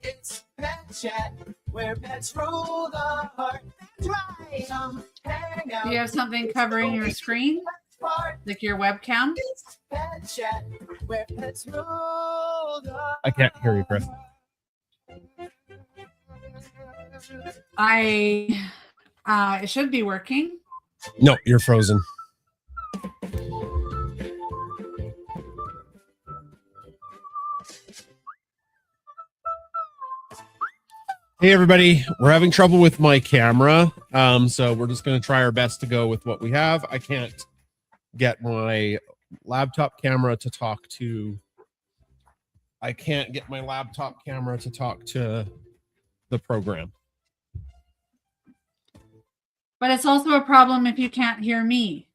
It's Pet Chat, where pets rule the heart. That's right. Hang out. Do you have something covering your screen? Like your webcam? It's Pet Chat, where pets rule the heart. I can't hear you, Chris. It should be working. No, you're frozen. Hey everybody, we're having trouble with my camera, so we're just going to try our best to go with what we have. I can't get my laptop camera to talk to the program. But it's also a problem if you can't hear me.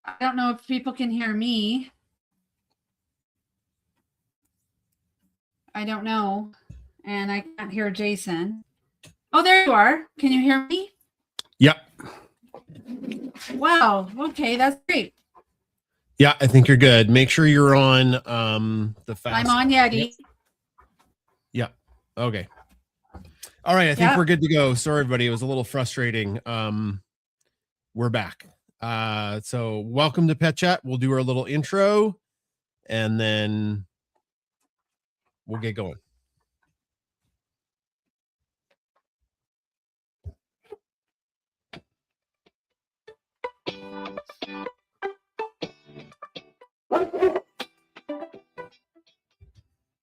I don't know if people can hear me. I don't know. And I can't hear Jason. Oh, there you are. Can you hear me? Yep. Wow. Okay, that's great. Yeah, I think you're good. Make sure you're on the fast. I'm on Yeti. Yeah. Okay. All right. I think we're good to go. Sorry, everybody. It was a little frustrating. We're back. So welcome to Pet Chat. We'll do our little intro and then we'll get going.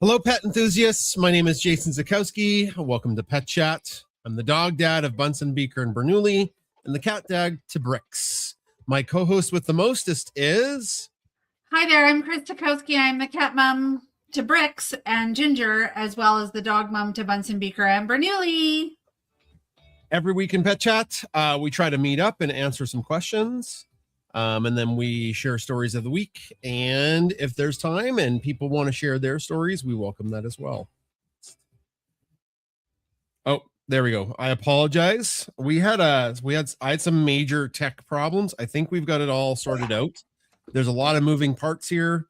Hello, pet enthusiasts. My name is Jason Zakowski. Welcome to Pet Chat. I'm the dog dad of Bunsen, Beaker, and Bernoulli, and the cat dad to Bricks. My co-host with the mostest is... Hi there, I'm Chris Zakowski. I'm the cat mom to Bricks and Ginger, as well as the dog mom to Bunsen, Beaker, and Bernoulli. Every week in Pet Chat, we try to meet up and answer some questions. And then we share stories of the week. And if there's time and people want to share their stories, we welcome that as well. Oh, there we go. I apologize. I had some major tech problems. I think we've got it all sorted out. There's a lot of moving parts here.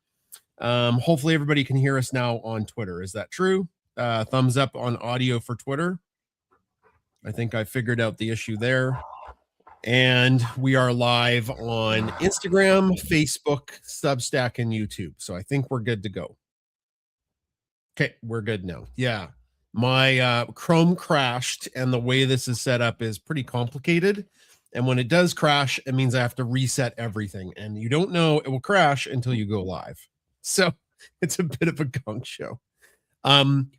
Hopefully everybody can hear us now on Twitter. Is that true? Thumbs up on audio for Twitter. I think I figured out the issue there. And we are live on Instagram, Facebook, Substack, and YouTube. So I think we're good to go. Okay, we're good now. Yeah. My Chrome crashed, and the way this is set up is pretty complicated. And when it does crash, it means I have to reset everything. And you don't know it will crash until you go live. So it's a bit of a gong show.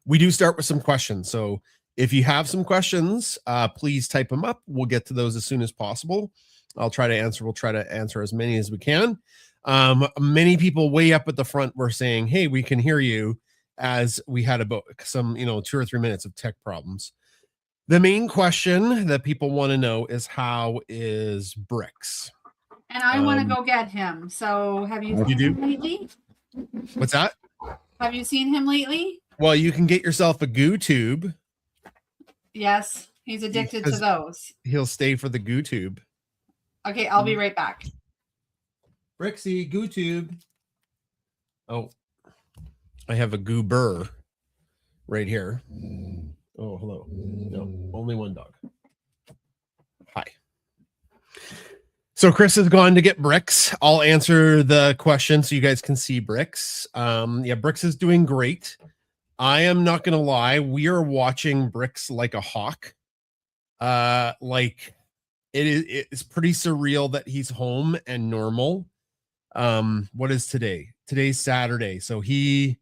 We do start with some questions. So if you have some questions, please type them up. We'll get to those as soon as possible. We'll try to answer as many as we can. Many people way up at the front were saying, hey, we can hear you, as we had about some, 2 or 3 minutes of tech problems. The main question that people want to know is, how is Bricks? And I want to go get him. So have you seen him lately? What's that? Have you seen him lately? Well, you can get yourself a goo tube. Yes, he's addicted to those. He'll stay for the goo tube. Okay, I'll be right back. Brixie, goo tube. Oh, I have a goober right here. Oh, hello. No, only one dog. Hi. So Chris has gone to get Bricks. I'll answer the question so you guys can see Bricks. Yeah, Bricks is doing great. I am not gonna lie, we are watching Bricks like a hawk. Like it's pretty surreal that he's home and normal. What is today? Today's Saturday. So he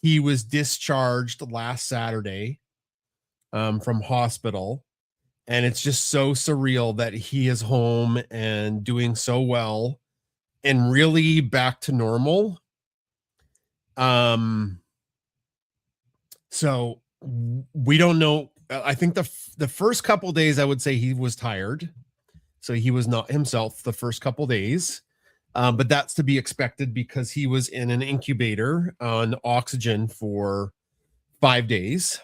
was discharged last Saturday from hospital. And it's just so surreal that he is home and doing so well and really back to normal. So we don't know. I think the first couple days I would say he was tired. So he was not himself the first couple days. But that's to be expected because he was in an incubator on oxygen for 5 days.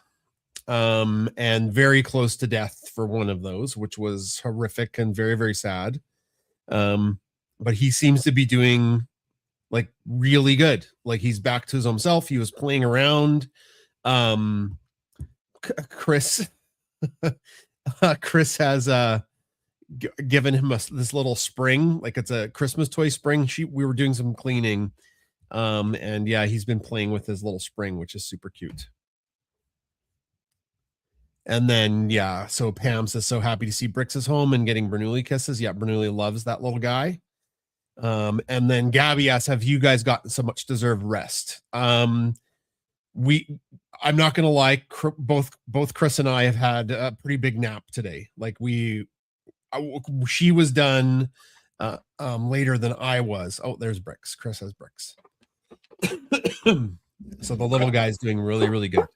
And very close to death for one of those, which was horrific and very, very sad. But he seems to be doing like really good. Like he's back to his own self. He was playing around. Chris has given him this little spring, like it's a Christmas toy spring. We were doing some cleaning. And yeah, he's been playing with his little spring, which is super cute. And then, yeah, so Pam says, so happy to see Bricks is home and getting Bernoulli kisses. Yeah, Bernoulli loves that little guy. And then Gabby asks, have you guys gotten so much deserved rest? I'm not going to lie, both Chris and I have had a pretty big nap today. Like she was done later than I was. Oh, there's Bricks. Chris has Bricks. So the little guy's doing really, really good.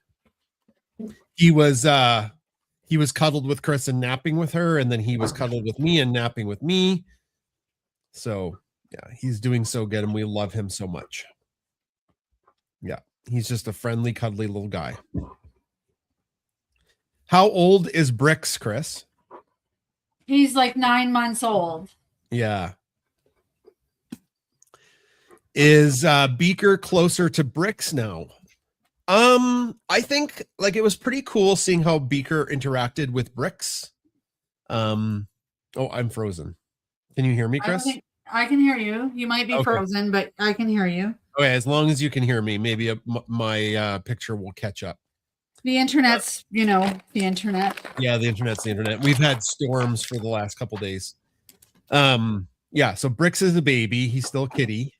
He was cuddled with Chris and napping with her, and then he was cuddled with me and napping with me. So yeah, he's doing so good, and we love him so much. Yeah, he's just a friendly, cuddly little guy. How old is Bricks, Chris? He's like 9 months old. Yeah. Is Beaker closer to Bricks now? I think like it was pretty cool seeing how Beaker interacted with Bricks. Oh, I'm frozen. Can you hear me, Chris? I can hear you. You might be frozen, but I can hear you. Okay, as long as you can hear me, maybe my picture will catch up. The internet's, the internet. Yeah, the internet's the internet. We've had storms for the last couple days. Yeah, so Bricks is a baby. He's still a kitty.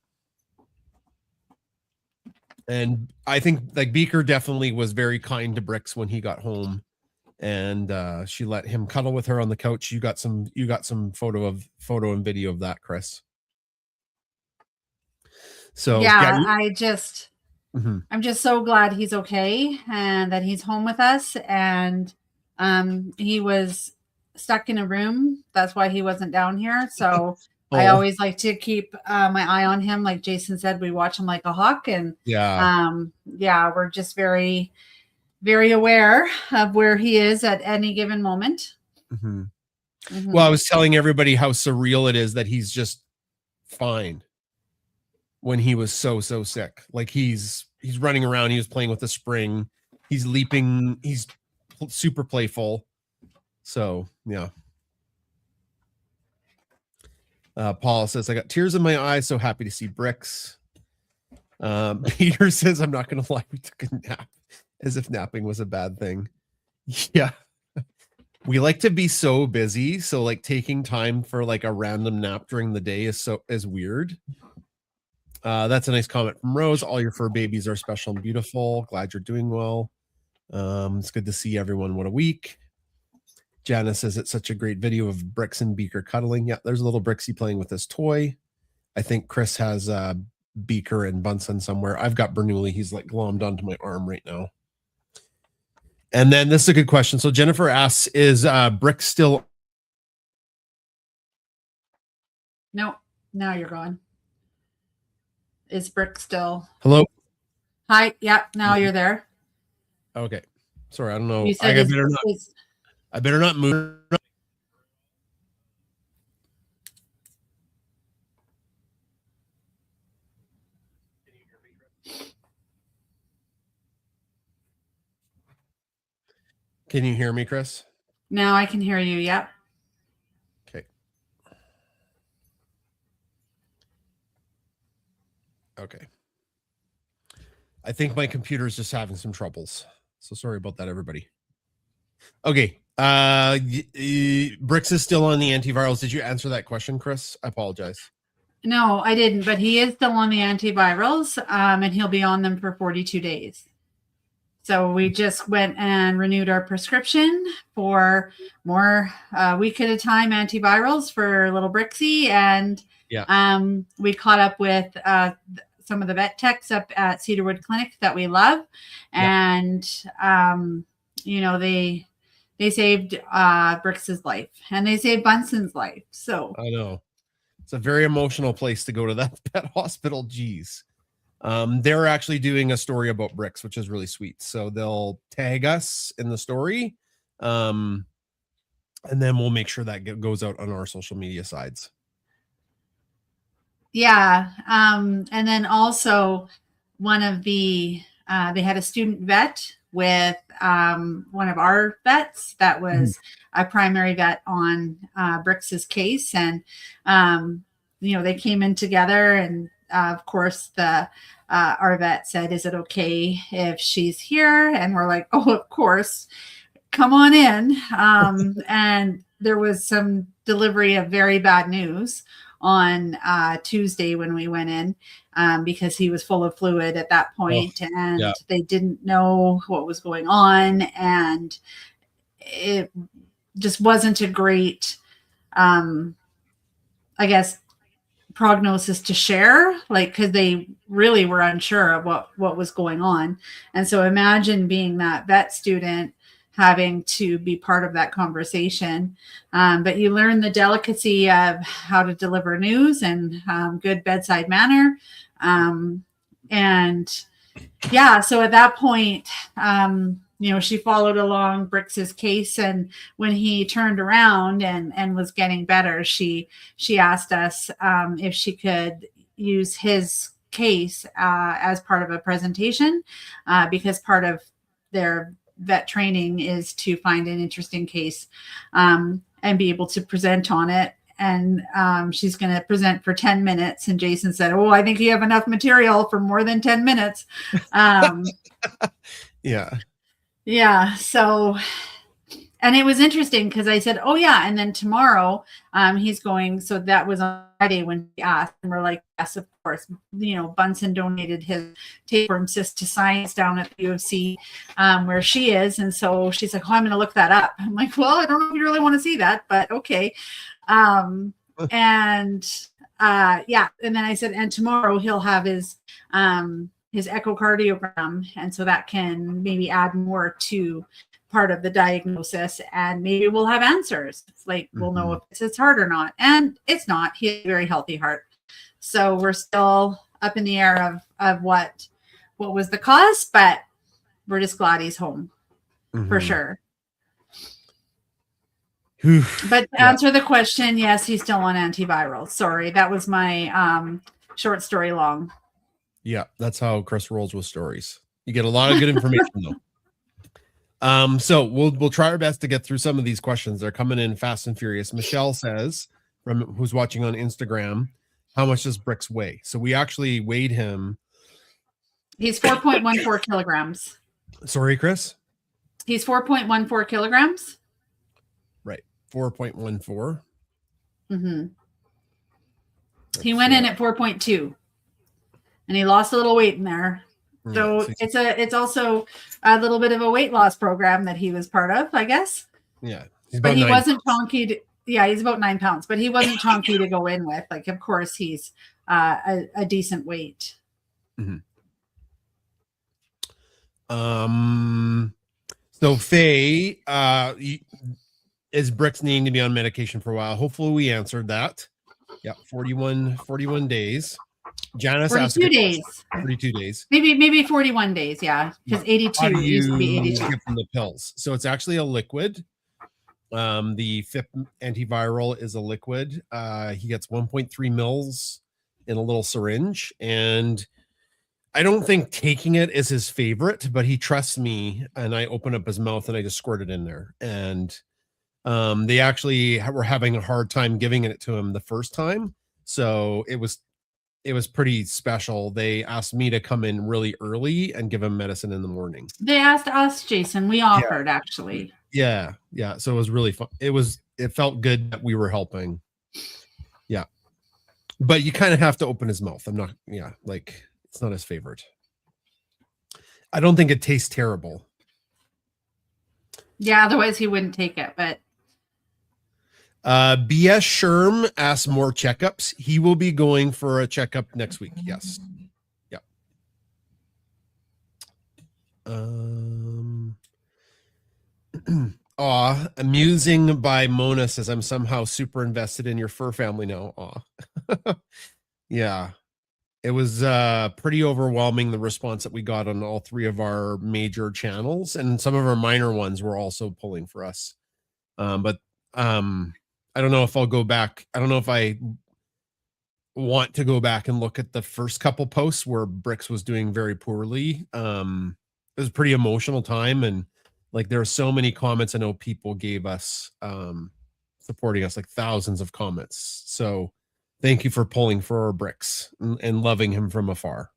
And I think like Beaker definitely was very kind to Bricks when he got home, and she let him cuddle with her on the couch. You got some photo and video of that, Chris. So yeah, I'm just so glad he's okay and that he's home with us. And he was stuck in a room. That's why he wasn't down here. So I always like to keep my eye on him. Like Jason said, we watch him like a hawk. And we're just very, very aware of where he is at any given moment. Mm-hmm. Mm-hmm. Well, I was telling everybody how surreal it is that he's just fine when he was so sick. Like he's running around. He was playing with the spring. He's leaping. He's super playful. So, yeah. Paul says, I got tears in my eyes. So happy to see Bricks. Peter says, I'm not going to lie. We took a nap as if napping was a bad thing. Yeah. We like to be so busy. So like taking time for like a random nap during the day is weird. That's a nice comment from Rose. All your fur babies are special and beautiful. Glad you're doing well. It's good to see everyone. What a week. Janice says it's such a great video of Bricks and Beaker cuddling. Yeah, there's a little Brixie playing with his toy. I think Chris has Beaker and Bunsen somewhere. I've got Bernoulli. He's like glommed onto my arm right now. And then this is a good question. So Jennifer asks, is Bricks still? No, now you're gone. Is Brick still? Hello? Hi. Yeah, now you're there. Okay. Sorry, I don't know. I better not move. Can you hear me, Chris? Now I can hear you. Yep. Okay. Okay. I think my computer is just having some troubles. So sorry about that, everybody. Okay. Brix is still on the antivirals. Did you answer that question, Chris? I apologize. No, I didn't, but he is still on the antivirals, and he'll be on them for 42 days. So we just went and renewed our prescription for more week at a time antivirals for little Brixie. And we caught up with some of the vet techs up at Cedarwood Clinic that we love. And, you know, they saved Brix's life, and they saved Bunson's life. So I know. It's a very emotional place to go to that pet hospital. Geez. They're actually doing a story about Brix, which is really sweet. So they'll tag us in the story. And then we'll make sure that goes out on our social media sides. Yeah. And then also one of they had a student vet with one of our vets that was a primary vet on Brix's case. And, you know, they came in together, and of course our vet said, "Is it okay if she's here?" And we're like, "Oh, of course, come on in." And there was some delivery of very bad news on Tuesday when we went in, because he was full of fluid at that point, and they didn't know what was going on, and it just wasn't a great, I guess, prognosis to share, like, because they really were unsure of what was going on. And so imagine being that vet student having to be part of that conversation. But you learn the delicacy of how to deliver news and good bedside manner. And yeah, so at that point, you know, she followed along Brix's case, and when he turned around and was getting better, she asked us if she could use his case as part of a presentation, because part of their vet training is to find an interesting case and be able to present on it. And she's going to present for 10 minutes. And Jason said, "Oh, I think you have enough material for more than 10 minutes. Yeah. So, and it was interesting because I said, "Oh yeah." And then tomorrow he's going. So that was on Friday when he asked, and we're like, "Yes, of course." You know, Bunsen donated his tapeworm cyst to science down at the U of C where she is. And so she's like, "Oh, I'm going to look that up." I'm like, "Well, I don't know if you really want to see that, but okay." And then I said, "And tomorrow he'll have his echocardiogram. And so that can maybe add more to part of the diagnosis, and maybe we'll have answers. Like we'll know if it's his heart or not." And it's not. He has a very healthy heart. So we're still up in the air of what was the cause, but we're just glad he's home for sure. But to answer the question, yes, he's still on antivirals. Sorry, that was my short story long. Yeah, that's how Chris rolls with stories. You get a lot of good information though. So we'll try our best to get through some of these questions. They're coming in fast and furious. Michelle says, from who's watching on Instagram, "How much does Brix weigh?" So we actually weighed him. He's 4.14 kilograms. Sorry, Chris? He's 4.14 kilograms. Right. 4.14. He went in at 4.2, and he lost a little weight in there. So it's also a little bit of a weight loss program that he was part of, I guess. Yeah. But he wasn't chunky. Yeah, he's about 9 pounds, but he wasn't chunky to go in with. Like, of course, he's a decent weight. So Faye, is Brix needing to be on medication for a while? Hopefully we answered that. Yeah, 41 days. Janice 42 days. 42 days. Maybe 41 days, yeah. Because 82 used to be 82. From the pills. So it's actually a liquid. The FIP antiviral is a liquid. He gets 1.3 mils in a little syringe, and I don't think taking it is his favorite, but he trusts me, and I open up his mouth and I just squirt it in there. And they actually were having a hard time giving it to him the first time. So it was it was pretty special. They asked me to come in really early and give him medicine in the morning. They asked us, Jason. We offered, actually. Yeah. So it was really fun. It felt good that we were helping. Yeah. But you kind of have to open his mouth. It's not his favorite. I don't think it tastes terrible. Yeah, otherwise he wouldn't take it, but BS Sherm asks more checkups. He will be going for a checkup next week. Yes. Yeah. Amusing by Mona says, I'm somehow super invested in your fur family now. Yeah. It was pretty overwhelming, the response that we got on all three of our major channels, and some of our minor ones were also pulling for us. But I don't know if I'll go back. I don't know if I want to go back and look at the first couple posts where Bricks was doing very poorly. It was a pretty emotional time, and like there are so many comments I know people gave us supporting us, like thousands of comments. So thank you for pulling for our Bricks and loving him from afar.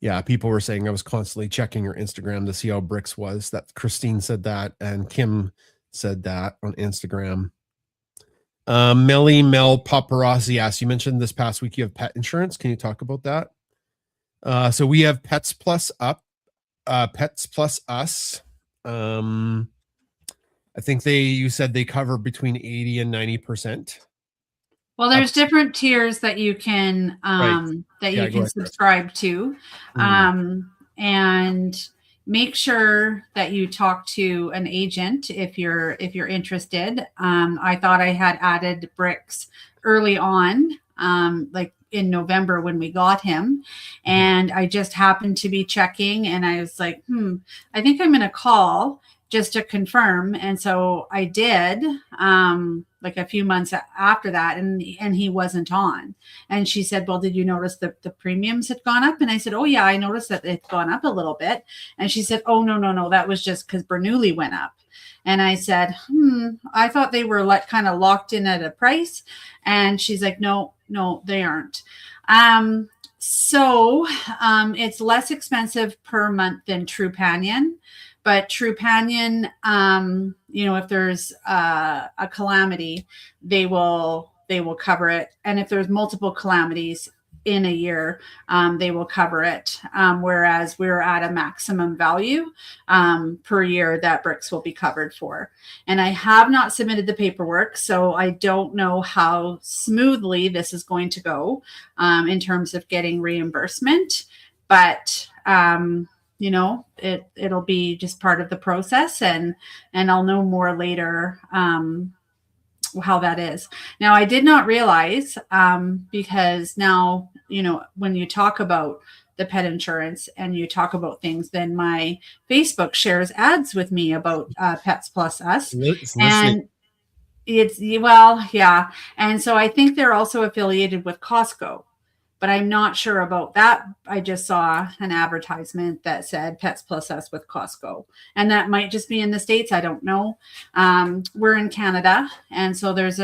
Yeah, people were saying I was constantly checking your Instagram to see how Bricks was. That Christine said that, and Kim said that on Instagram. Melly Mel Paparazzi asked, you mentioned this past week you have pet insurance. Can you talk about that? So we have Pets Plus Us. I think you said they cover between 80 and 90%. Well, there's different tiers that you can subscribe to. And make sure that you talk to an agent if you're interested. I thought I had added Bricks early on, like in November when we got him, and I just happened to be checking, and I was like, I think I'm going to call just to confirm. And so I did, like a few months after that, and he wasn't on. And she said, well, did you notice that the premiums had gone up? And I said, oh yeah, I noticed that it's gone up a little bit. And she said, oh, no, that was just because Bernoulli went up. And I said, I thought they were like kind of locked in at a price. And she's like, no, they aren't. So it's less expensive per month than Trupanion. But Trupanion, if there's a calamity, they will cover it. And if there's multiple calamities in a year, they will cover it. Whereas we're at a maximum value per year that Bricks will be covered for. And I have not submitted the paperwork, so I don't know how smoothly this is going to go in terms of getting reimbursement. But it'll be just part of the process, and I'll know more later how that is. Now, I did not realize because now, when you talk about the pet insurance and you talk about things, then my Facebook shares ads with me about Pets Plus Us. And and so I think they're also affiliated with Costco. But I'm not sure about that. I just saw an advertisement that said Pets Plus Us with Costco. And that might just be in the States. I don't know. We're in Canada. And so there's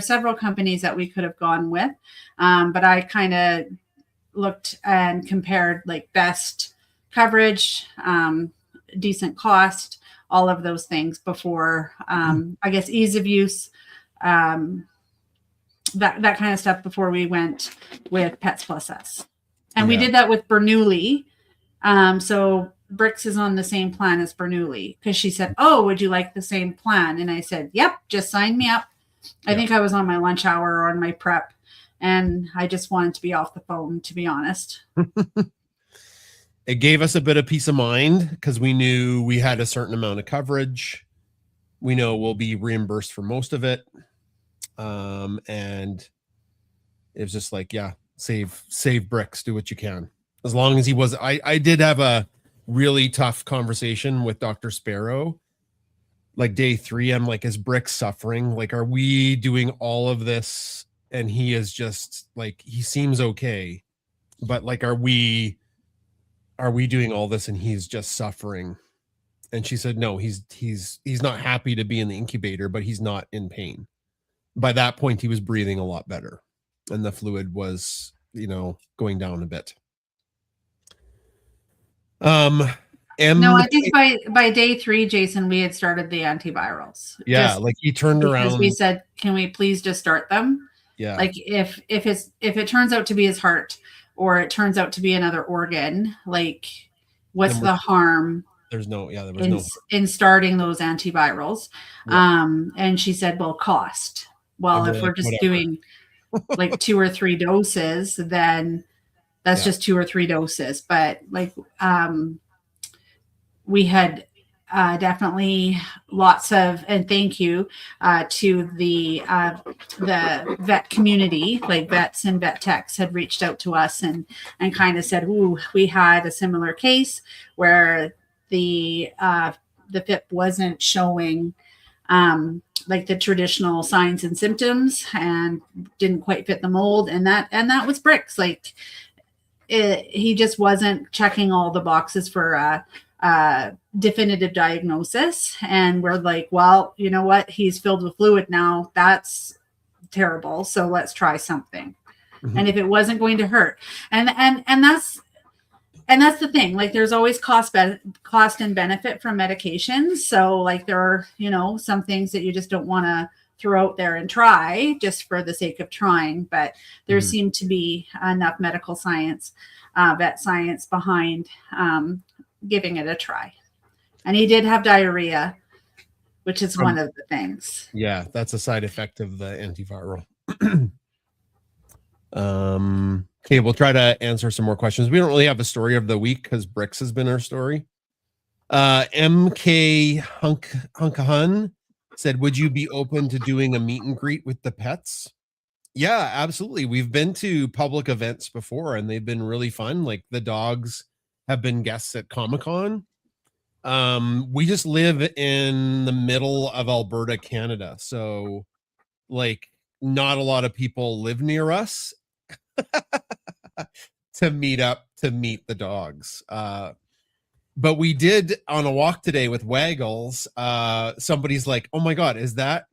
several companies that we could have gone with. But I kind of looked and compared like best coverage, decent cost, all of those things before, I guess, ease of use, that kind of stuff before we went with Pets Plus Us. And we did that with Bernoulli. So Bricks is on the same plan as Bernoulli, because she said, oh, would you like the same plan? And I said, yep, just sign me up. I think I was on my lunch hour or on my prep, and I just wanted to be off the phone, to be honest. It gave us a bit of peace of mind because we knew we had a certain amount of coverage. We know we'll be reimbursed for most of it. And it was just like, save Bricks, do what you can. As long as he was, I did have a really tough conversation with Dr. Sparrow. Like day 3, I'm like, is Bricks suffering? Like, are we doing all of this? And he is just like, he seems okay, but like, are we doing all this and he's just suffering? And she said, no, he's not happy to be in the incubator, but he's not in pain. By that point, he was breathing a lot better. and the fluid was, going down a bit. No, I think by day 3, Jason, we had started the antivirals. Yeah, like he turned around. We said, "Can we please just start them?" Yeah. Like if it turns out to be his heart, or it turns out to be another organ, like what's the harm? There was no in starting those antivirals. Yeah. And she said, "Well, cost. Well, if we're just doing like 2 or 3 doses, then that's just 2 or 3 doses." But like we had definitely lots of, and thank you to the vet community, like vets and vet techs had reached out to us and kind of said, "Ooh, we had a similar case where the FIP wasn't showing like the traditional signs and symptoms and didn't quite fit the mold," and that was Bricks. Like he just wasn't checking all the boxes for definitive diagnosis. And we're like, well, you know what? He's filled with fluid now. That's terrible. So let's try something. Mm-hmm. And if it wasn't going to hurt, and that's the thing, like there's always cost and benefit from medications. So like there are, some things that you just don't want to throw out there and try just for the sake of trying. But there seemed to be enough medical science, vet science behind giving it a try. And he did have diarrhea, which is one of the things. Yeah, that's a side effect of the antiviral. Okay, we'll try to answer some more questions. We don't really have a story of the week because Bricks has been our story. MK Hunkahan said, "Would you be open to doing a meet and greet with the pets?" Yeah, absolutely. We've been to public events before and they've been really fun. Like the dogs have been guests at Comic-Con. We just live in the middle of Alberta, Canada. So like not a lot of people live near us to meet the dogs. But we did on a walk today with Waggles. Somebody's like, "Oh my God, is that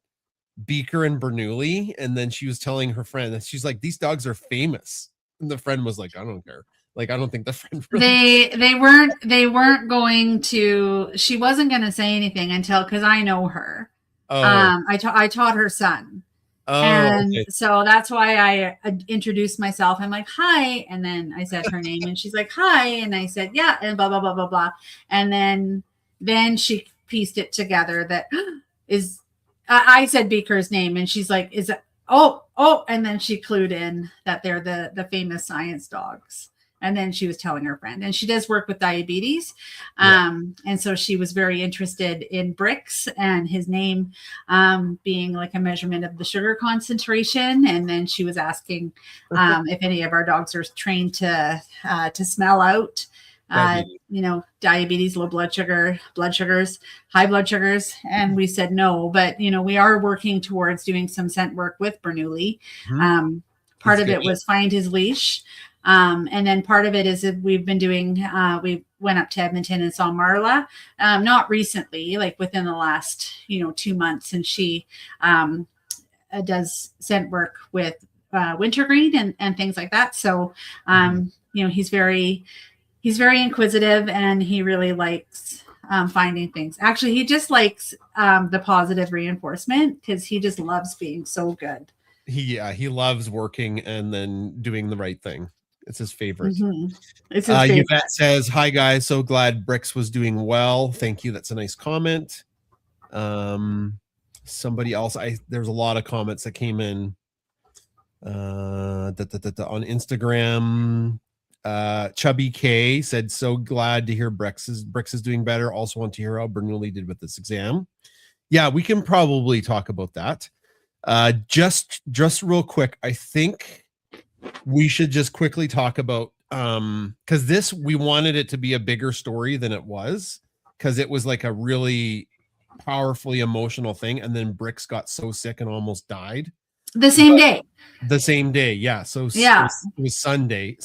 Beaker and Bernoulli?" And then she was telling her friend that she's like, "These dogs are famous." And the friend was like, "I don't care." Like, I don't think the friend really they weren't going to, she wasn't going to say anything until, because I know her. I taught her son. Okay. So that's why I introduced myself. I'm like, "Hi." And then I said her name and she's like, "Hi." And I said, "Yeah." And blah, blah, blah, blah, blah. And then she pieced it together that I said Beaker's name and she's like, "Is it, oh. And then she clued in that they're the famous science dogs. And then she was telling her friend, and she does work with diabetes. And so she was very interested in Bricks and his name being like a measurement of the sugar concentration. And then she was asking if any of our dogs are trained to smell out, diabetes, low blood sugars, high blood sugars. And we said no, but we are working towards doing some scent work with Bernoulli. Part of it was find his leash. And then part of it is that we've been doing, we went up to Edmonton and saw Marla, not recently, like within the last, 2 months. And she does scent work with wintergreen and things like that. So, he's very inquisitive and he really likes finding things. Actually, he just likes the positive reinforcement because he just loves being so good. He loves working and then doing the right thing. It's his favorite. Mm-hmm. It's his favorite. Yvette says, "Hi guys, so glad Bricks was doing well." Thank you. That's a nice comment. Somebody else, there's a lot of comments that came in on Instagram. Chubby K said, "So glad to hear Bricks is doing better. Also want to hear how Bernoulli did with this exam." Yeah, we can probably talk about that. Just real quick, I think we should just quickly talk about because we wanted it to be a bigger story than it was, because it was like a really powerfully emotional thing, and then Bricks got so sick and almost died the same day. Yeah. So yeah, it was Sunday.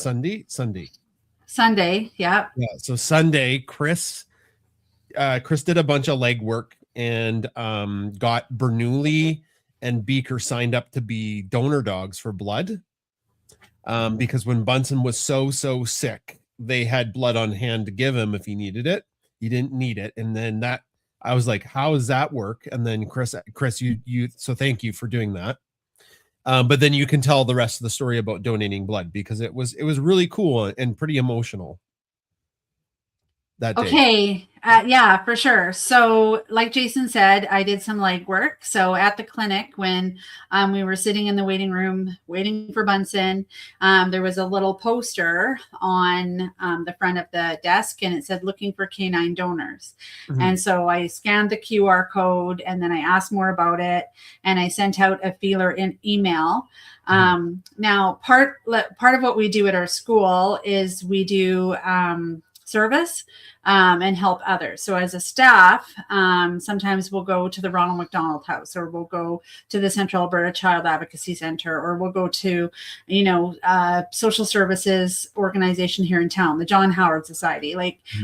Yeah. So Sunday, Chris did a bunch of legwork and got Bernoulli and Beaker signed up to be donor dogs for blood. because when Bunsen was so sick, they had blood on hand to give him if he needed it. He didn't need it, and then that I was like, how does that work? And then Chris, you so thank you for doing that. But then you can tell the rest of the story about donating blood, because it was really cool and pretty emotional that day. Okay. Yeah, for sure. So like Jason said, I did some legwork. So at the clinic, when we were sitting in the waiting room waiting for Bunsen, there was a little poster on the front of the desk, and it said looking for canine donors. Mm-hmm. And so I scanned the QR code, and then I asked more about it, and I sent out a feeler in email. Now part of what we do at our school is we do service and help others. So as a staff, sometimes we'll go to the Ronald McDonald House, or we'll go to the Central Alberta Child Advocacy Center, or we'll go to, social services organization here in town, the John Howard Society,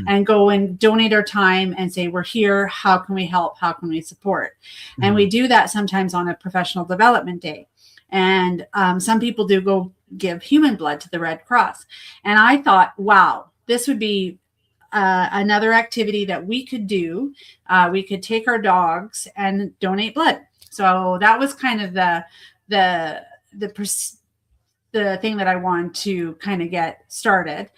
and go and donate our time and say, we're here. How can we help? How can we support? Mm-hmm. And we do that sometimes on a professional development day. And some people do go give human blood to the Red Cross. And I thought, wow, this would be another activity that we could do. We could take our dogs and donate blood. So that was kind of the thing that I wanted to kind of get started.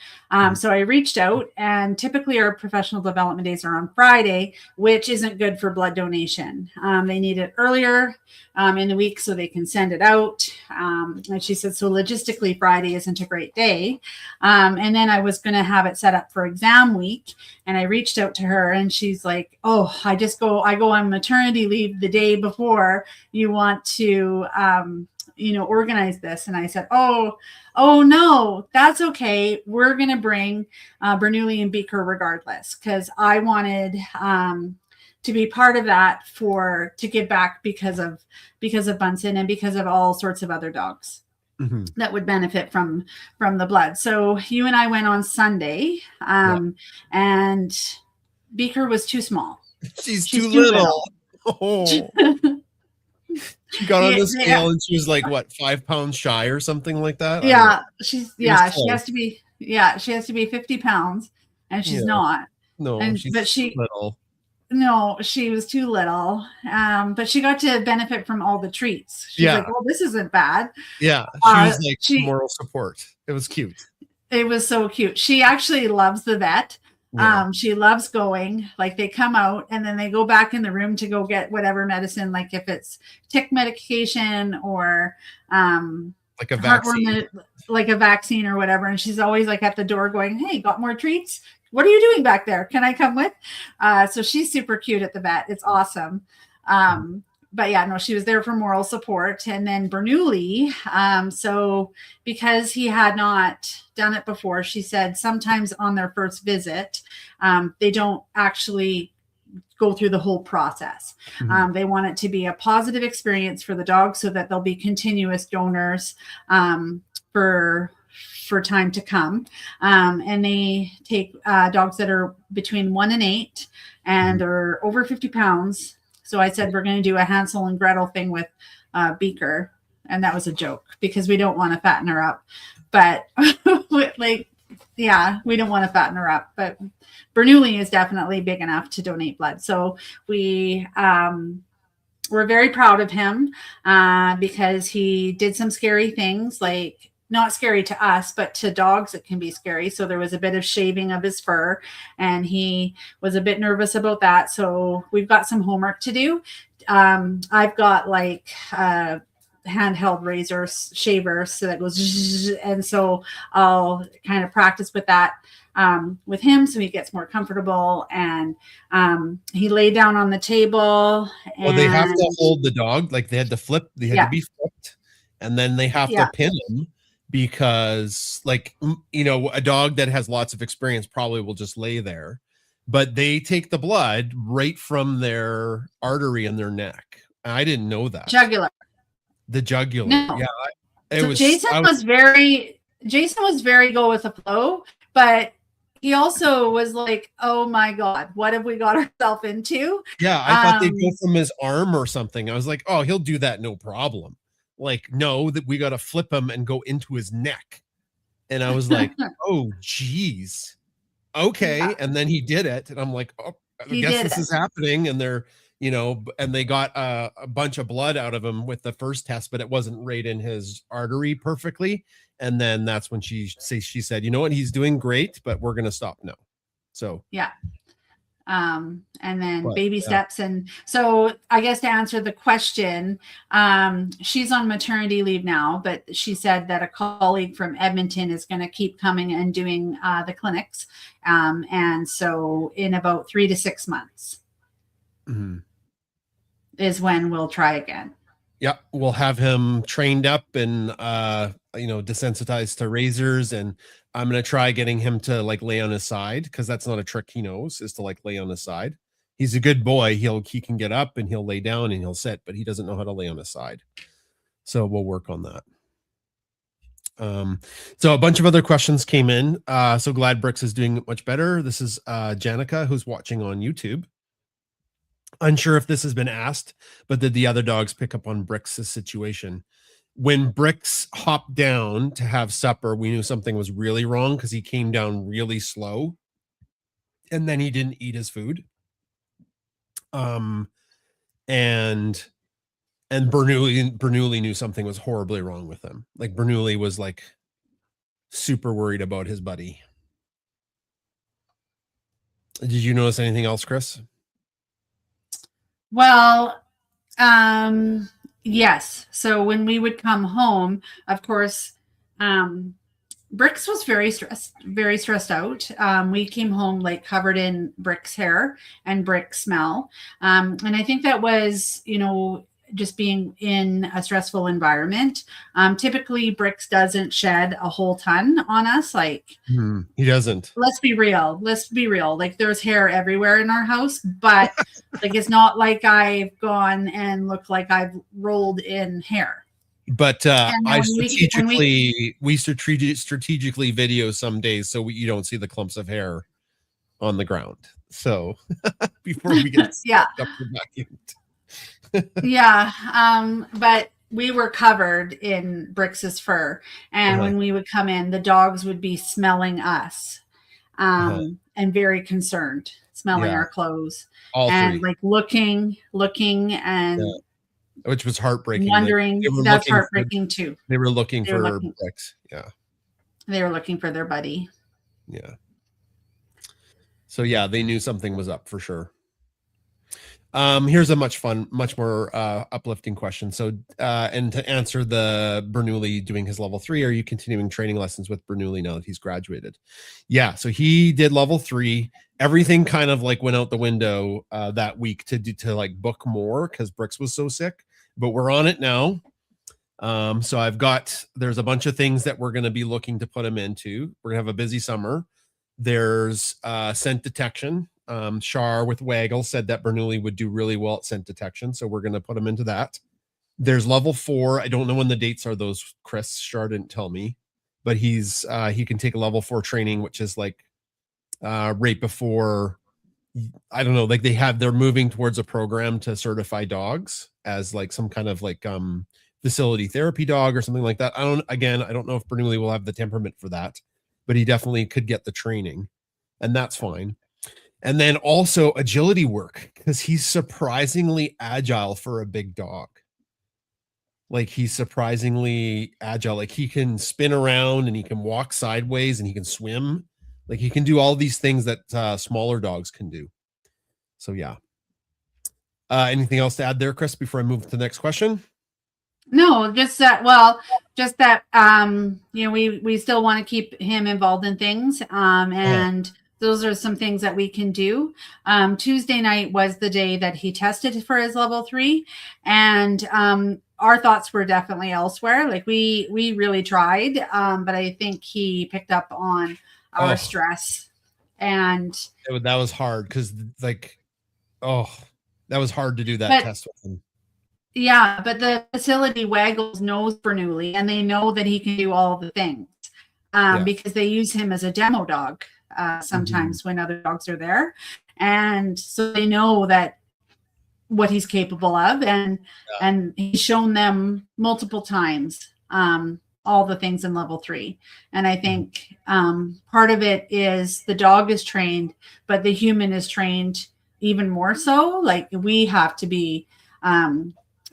So I reached out, and typically our professional development days are on Friday, which isn't good for blood donation. They need it earlier in the week so they can send it out. And she said, so logistically Friday isn't a great day. And then I was going to have it set up for exam week. And I reached out to her, and she's like, oh, I go on maternity leave the day before. You want to, organize this. And I said, oh no, that's okay. We're going to bring Bernoulli and Beaker regardless, because I wanted to be part of that to give back because of Bunsen and because of all sorts of other dogs that would benefit from the blood. So you and I went on Sunday, and Beaker was too small. She's too little. Oh. She got on the scale and she was like, what, 5 pounds shy or something like that? She has to be 50 pounds, and she's not. No, but she little. No, she was too little. But she got to benefit from all the treats. She's like, well, this isn't bad. Yeah. She was like moral support. It was cute. It was so cute. She actually loves the vet. Yeah. She loves going, like they come out and then they go back in the room to go get whatever medicine, like if it's tick medication or like a vaccine, like a vaccine or whatever. And she's always like at the door going, hey, got more treats? What are you doing back there? Can I come with? So she's super cute at the vet. It's awesome. But yeah, no, she was there for moral support. And then Bernoulli, so because he had not done it before, she said sometimes on their first visit, they don't actually go through the whole process. They want it to be a positive experience for the dog so that they'll be continuous donors for time to come. And they take dogs that are between 1 and 8 and are over 50 pounds. So I said, we're going to do a Hansel and Gretel thing with Beaker. And that was a joke because we don't want to fatten her up. But we don't want to fatten her up. But Bernoulli is definitely big enough to donate blood. So we're very proud of him because he did some scary things, like not scary to us, but to dogs, it can be scary. So there was a bit of shaving of his fur and he was a bit nervous about that. So we've got some homework to do. I've got like handheld razor shaver. So that goes, and so I'll kind of practice with that with him. So he gets more comfortable and he laid down on the table. Well, they have to hold the dog. Like they had to flip, they had to be flipped and then they have to pin him. Because like, a dog that has lots of experience probably will just lay there, but they take the blood right from their artery in their neck. I didn't know that. The jugular. No. Yeah. Jason was very go with the flow, but he also was like, oh my God, what have we got ourselves into? Yeah. I thought they'd go from his arm or something. I was like, oh, he'll do that. No problem. like, no, that we got to flip him and go into his neck. And I was like, oh, geez. Okay. Yeah. And then he did it. And I'm like, oh, I He guess did this it. is happening. And they're, and they got a bunch of blood out of him with the first test, but it wasn't right in his artery perfectly. And then that's when she said, you know what, he's doing great, but we're going to stop now. So, yeah. And then But, baby yeah. steps. And so I guess to answer the question, she's on maternity leave now, but she said that a colleague from Edmonton is going to keep coming and doing the clinics. And so in about 3 to 6 months is when we'll try again. Yeah, we'll have him trained up and desensitized to razors, and I'm gonna try getting him to like lay on his side, because that's not a trick he knows, is to like lay on his side. He's a good boy. He can get up and he'll lay down and he'll sit, but he doesn't know how to lay on his side. So we'll work on that. So a bunch of other questions came in. So glad Brix is doing much better. This is Janica, who's watching on YouTube. Unsure if this has been asked, but did the other dogs pick up on Brix's situation? When Brix hopped down to have supper, we knew something was really wrong because he came down really slow and then he didn't eat his food. And Bernoulli knew something was horribly wrong with him. Like Bernoulli was like super worried about his buddy. Did you notice anything else, Chris? Well, yes. So when we would come home, of course, Brix was very stressed out. We came home like covered in Brix hair and Brix smell. And I think that was, just being in a stressful environment. Typically Brix doesn't shed a whole ton on us. Like he doesn't. Let's be real. Like there's hair everywhere in our house, but like, it's not like I've gone and looked like I've rolled in hair. But I strategically video some days so you don't see the clumps of hair on the ground. So before we get vacuumed. But we were covered in Brix's fur, and when we would come in, the dogs would be smelling us, and very concerned, smelling our clothes, all and three. like looking, and which was heartbreaking. Wondering, that's heartbreaking too. They were looking for Brix. Yeah, they were looking for their buddy. Yeah. So yeah, they knew something was up for sure. Here's a much more uplifting question. So, and to answer the Bernoulli doing his level 3, are you continuing training lessons with Bernoulli now that he's graduated? Yeah. So he did level 3. Everything kind of like went out the window that week to like book more because Brix was so sick, but we're on it now. So there's a bunch of things that we're going to be looking to put him into. We're gonna have a busy summer. There's scent detection. Shar with Waggle said that Bernoulli would do really well at scent detection, so we're going to put him into that. There's level 4. I don't know when the dates are. Those Chris Shar didn't tell me, but he can take a level 4 training, which is like right before. I don't know. Like they're moving towards a program to certify dogs as like some kind of like facility therapy dog or something like that. I don't know if Bernoulli will have the temperament for that, but he definitely could get the training, and that's fine. And then also agility work, because he's surprisingly agile for a big dog. Like he's surprisingly agile. Like he can spin around and he can walk sideways and he can swim. Like he can do all these things that smaller dogs can do. So yeah. Anything else to add there, Chris, before I move to the next question? No, just that, we still want to keep him involved in things. And those are some things that we can do. Tuesday night was the day that he tested for his level 3. And our thoughts were definitely elsewhere. Like we really tried, but I think he picked up on our stress. And that was hard because that was hard to do that test with him. Yeah, but the facility Waggles knows Bernoulli, and they know that he can do all the things because they use him as a demo dog sometimes when other dogs are there. And so they know that what he's capable of, and he's shown them multiple times all the things in level 3. And I think part of it is the dog is trained, but the human is trained even more so. Like, we have to be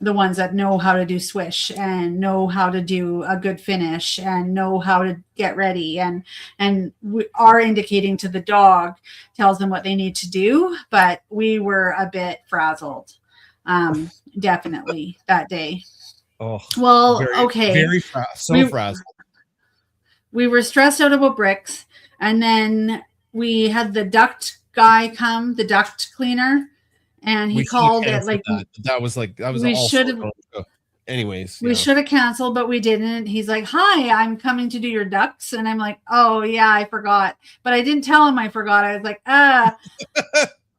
the ones that know how to do swish and know how to do a good finish and know how to get ready, and we are indicating to the dog, tells them what they need to do. But we were a bit frazzled, definitely, that day. Oh, well, very, okay. Very frazzled. We were stressed out about Bricks, and then we had the duct guy come, the duct cleaner, and he called it like that was we should have. Anyways, we should have canceled, but we didn't. He's like, "Hi, I'm coming to do your ducts," and I'm like, "Oh yeah, I forgot," but I didn't tell him I forgot. I was like,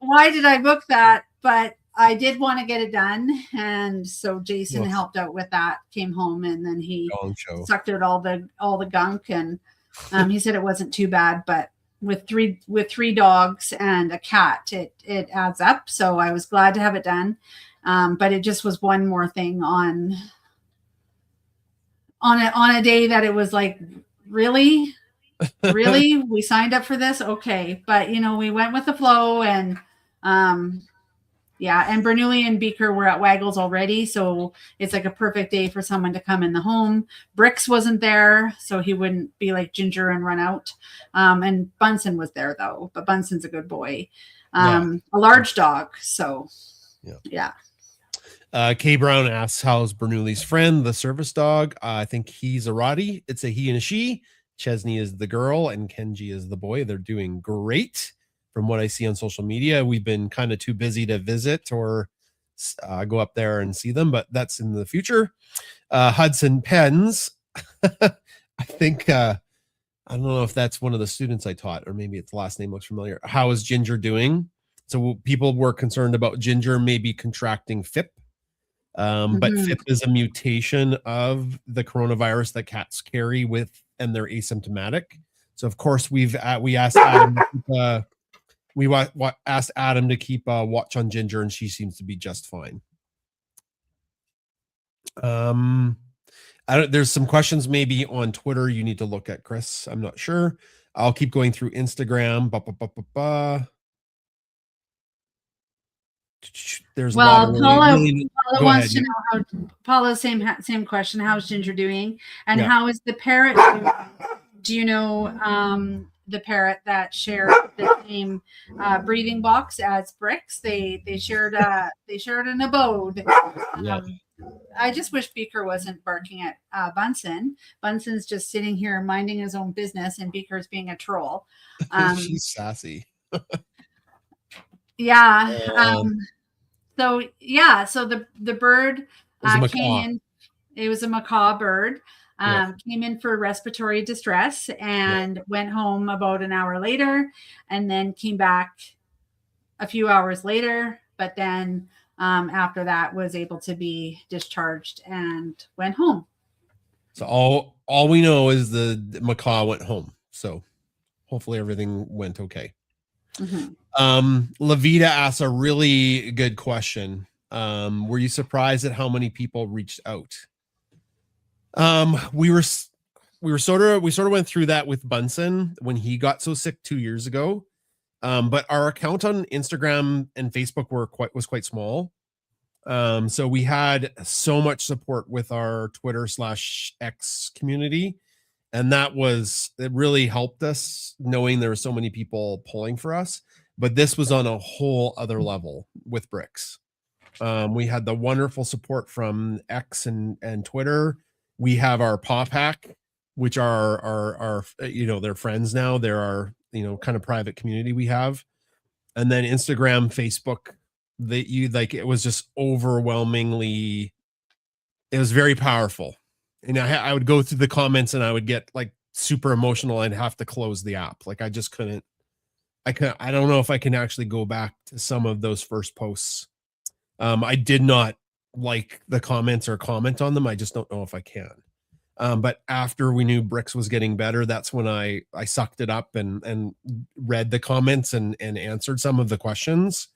why did I book that? But I did want to get it done, and so Jason helped out with that. Came home, and then he sucked out all the gunk, and he said it wasn't too bad, but with three dogs and a cat, it adds up. So I was glad to have it done, but it just was one more thing on a day that it was like, really we signed up for this, okay? But we went with the flow, and and Bernoulli and Beaker were at Waggles already, so it's like a perfect day for someone to come in the home. Bricks wasn't there, so he wouldn't be like Ginger and run out. And Bunsen was there though, but Bunsen's a good boy. A large dog, so yeah. Kay Brown asks, how's Bernoulli's friend, the service dog? I think he's a Roddy. It's a he and a she. Chesney is the girl and Kenji is the boy. They're doing great. From what I see on social media, we've been kind of too busy to visit or go up there and see them, but that's in the future. Hudson Pens, I think, I don't know if that's one of the students I taught, or maybe its last name looks familiar. How is Ginger doing? So people were concerned about Ginger maybe contracting FIP, but FIP is a mutation of the coronavirus that cats carry with, and they're asymptomatic. So of course we asked Adam asked Adam to keep a watch on Ginger, and she seems to be just fine. There's some questions maybe on Twitter you need to look at, Chris. I'm not sure. I'll keep going through Instagram. There's Paula wants to know Paula's same question. How's Ginger doing? And how is the parrot doing? Do you know the parrot that shared the same breathing box as Bricks? They shared an abode. I just wish Beaker wasn't barking at Bunsen. Bunsen's just sitting here minding his own business, and Beaker's being a troll. She's sassy. So the bird came in. It was a macaw bird. Came in for respiratory distress and went home about an hour later, and then came back a few hours later. But then after that was able to be discharged and went home. So all we know is the macaw went home. So hopefully everything went okay. Lavita asks a really good question. Were you surprised at how many people reached out? We sort of went through that with Bunsen when he got so sick 2 years ago. But our account on Instagram and Facebook was quite small. So we had so much support with our Twitter/X community. And it really helped us knowing there were so many people pulling for us. But this was on a whole other level with Bricks. We had the wonderful support from X and Twitter. We have our Paw Pack, which are they're friends now. They're our kind of private community we have, and then Instagram, Facebook. It was just overwhelmingly. It was very powerful, and I would go through the comments and I would get like super emotional. I'd have to close the app. Like I just couldn't. I don't know if I can actually go back to some of those first posts. I did not like the comments or comment on them. I just don't know if I can. But after we knew Bricks was getting better, that's when I sucked it up and read the comments and answered some of the questions.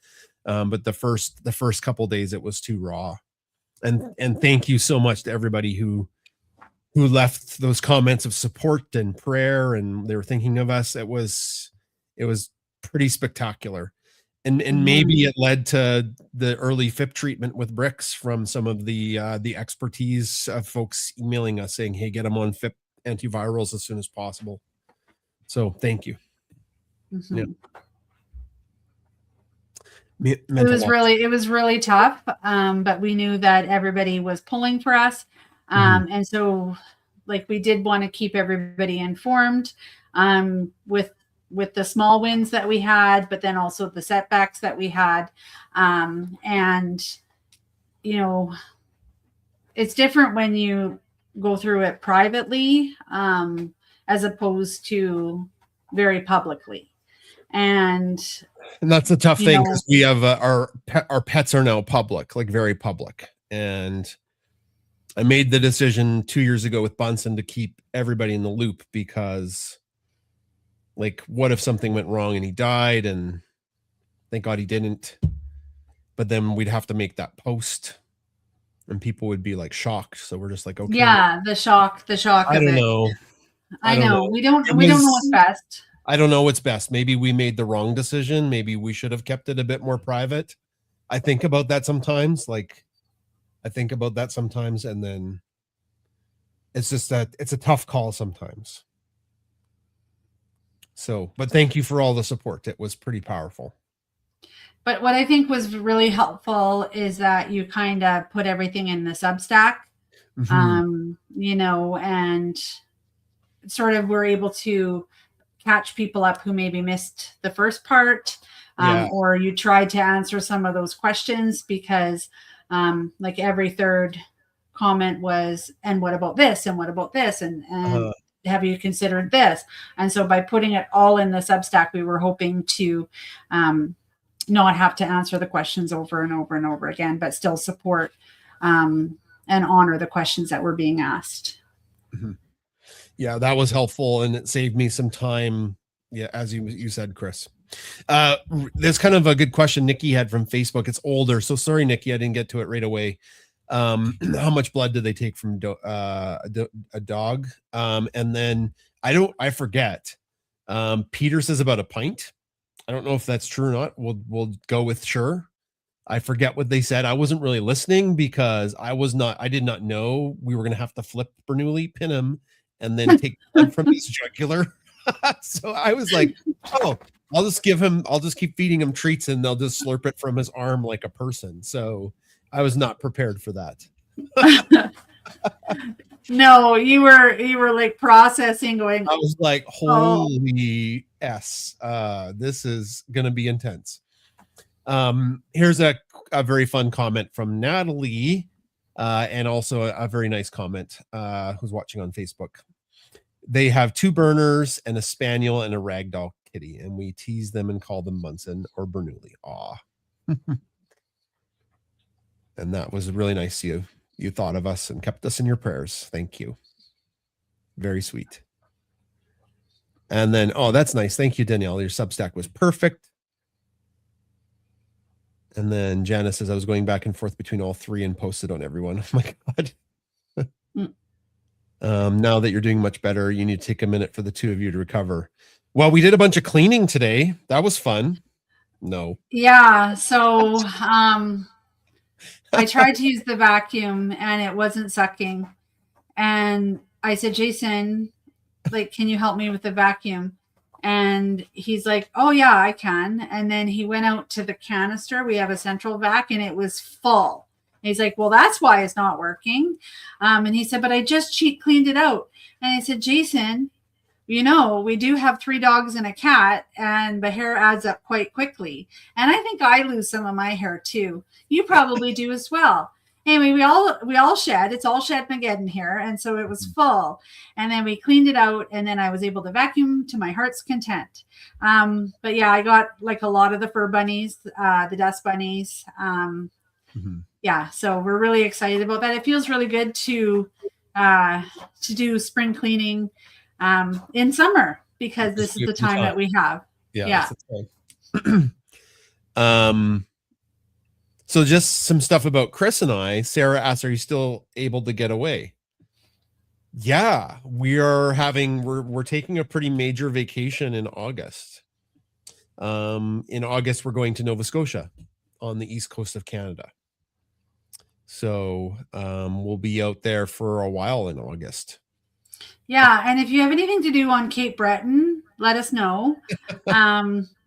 But the first couple days it was too raw. And thank you so much to everybody who left those comments of support and prayer, and they were thinking of us. It was pretty spectacular. And maybe it led to the early FIP treatment with Brix from some of the expertise of folks emailing us saying, hey, get them on FIP antivirals as soon as possible. So thank you. Yeah. It was really tough. But we knew that everybody was pulling for us. And so like we did want to keep everybody informed with the small wins that we had, but then also the setbacks that we had. And, you know, it's different when you go through it privately as opposed to very publicly. And that's the tough thing, because we have our pets are now public, like very public. And I made the decision 2 years ago with Bunsen to keep everybody in the loop, because like, what if something went wrong and he died? And thank God he didn't. But then we'd have to make that post and people would be like shocked. So we're just like, okay. Yeah, the shock I don't know. I know. We don't know what's best. I don't know what's best. Maybe we made the wrong decision. Maybe we should have kept it a bit more private. I think about that sometimes. And then it's just that it's a tough call sometimes. So, but thank you for all the support. It was pretty powerful. But what I think was really helpful is that you kind of put everything in the Substack, you know, and sort of were able to catch people up who maybe missed the first part, or you tried to answer some of those questions, because like every third comment was, and what about this? And what about this? And have you considered this? And so by putting it all in the Substack, we were hoping to not have to answer the questions over and over and over again, but still support and honor the questions that were being asked. Yeah, that was helpful, and it saved me some time. Yeah, as you said, Chris. There's kind of a good question Nikki had from Facebook. It's older, so sorry, Nikki, I didn't get to it right away. How much blood do they take from a dog? And then I forget. Peter says about a pint. I don't know if that's true or not. We'll go with sure. I forget what they said. I wasn't really listening because I did not know we were going to have to flip Bernoulli, pin him, and then take blood from his jugular. So I was like, oh, I'll just keep feeding him treats and they'll just slurp it from his arm like a person. So I was not prepared for that. No, you were like processing, going. I was like, holy S, this is going to be intense. Here's a very fun comment from Natalie, and also a very nice comment, who's watching on Facebook. They have 2 Berners and a Spaniel and a Ragdoll kitty, and we tease them and call them Munson or Bernoulli. Aw. And that was really nice. You thought of us and kept us in your prayers. Thank you. Very sweet. And then, oh, that's nice. Thank you, Danielle. Your Substack was perfect. And then Janice says, I was going back and forth between all 3 and posted on everyone. Oh my God. Now that you're doing much better, you need to take a minute for the 2 of you to recover. Well, we did a bunch of cleaning today. That was fun. No. Yeah. So, I tried to use the vacuum and it wasn't sucking. And I said, Jason, like, can you help me with the vacuum? And he's like, oh yeah, I can. And then he went out to the canister. We have a central vac and it was full. And he's like, well, that's why it's not working. And he said, but I just cleaned it out. And I said, Jason, you know, we do have 3 dogs and a cat, and the hair adds up quite quickly. And I think I lose some of my hair too. You probably do as well. Anyway, we all shed. It's all shed Mageddon here. And so it was full. And then we cleaned it out, and then I was able to vacuum to my heart's content. But yeah, I got like a lot of the fur bunnies, the dust bunnies. Yeah, so we're really excited about that. It feels really good to do spring cleaning in summer, because this is the time that we have. Yeah. So just some stuff about Chris and I. Sarah asked, are you still able to get away? Yeah, we're taking a pretty major vacation in August. In August, we're going to Nova Scotia on the east coast of Canada. So we'll be out there for a while in August. Yeah, and if you have anything to do on Cape Breton, let us know.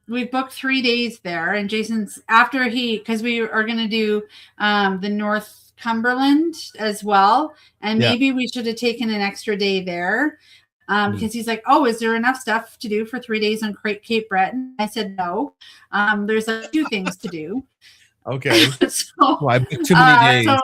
We've booked 3 days there, and Jason's because we are going to do the North Cumberland as well, and maybe we should have taken an extra day there because he's like, oh, is there enough stuff to do for 3 days on Cape Breton? I said no. There's a few things to do. Okay. So, well, I booked too many days. So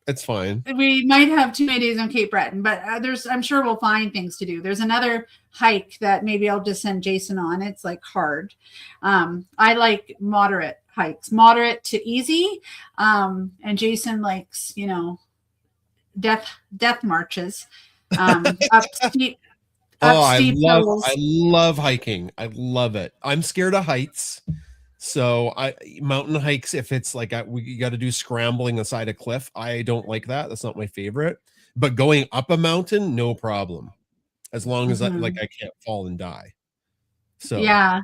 it's fine. We might have too many days on Cape Breton, but I'm sure we'll find things to do. There's another hike that maybe I'll just send Jason on. It's like hard. I like moderate hikes, moderate to easy. And Jason likes, death marches, up steep. I love hiking. I love it. I'm scared of heights. So mountain hikes, if it's like you got to do scrambling aside a cliff, I don't like that. That's not my favorite. But going up a mountain, no problem, as long as I can't fall and die. So yeah,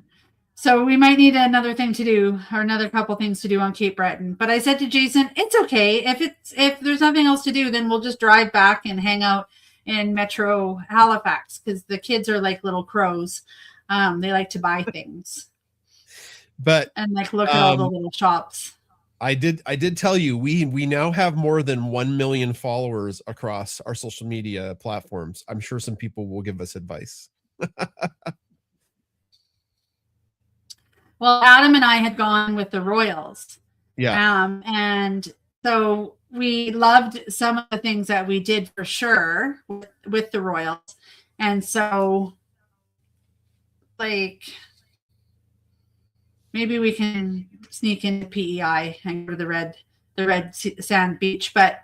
so we might need another thing to do, or another couple things to do on Cape Breton. But I said to Jason, it's okay if there's nothing else to do, then we'll just drive back and hang out in Metro Halifax because the kids are like little crows. They like to buy things. And like look at all the little shops. I did tell you we now have more than 1 million followers across our social media platforms. I'm sure some people will give us advice. Well, Adam and I had gone with the Royals. Yeah. And so we loved some of the things that we did for sure with the Royals. And so like maybe we can sneak into PEI and go to the red sand beach. But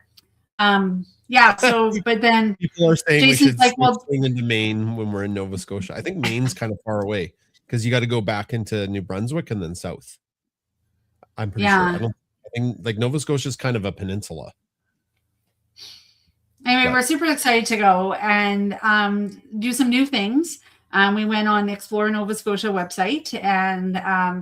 yeah, so but then people are saying Jason's we should like, well, swing into Maine when we're in Nova Scotia. I think Maine's kind of far away because you got to go back into New Brunswick and then south. I'm pretty sure. I think like Nova Scotia is kind of a peninsula. Anyway, we're super excited to go and do some new things. We went on the Explore Nova Scotia website, and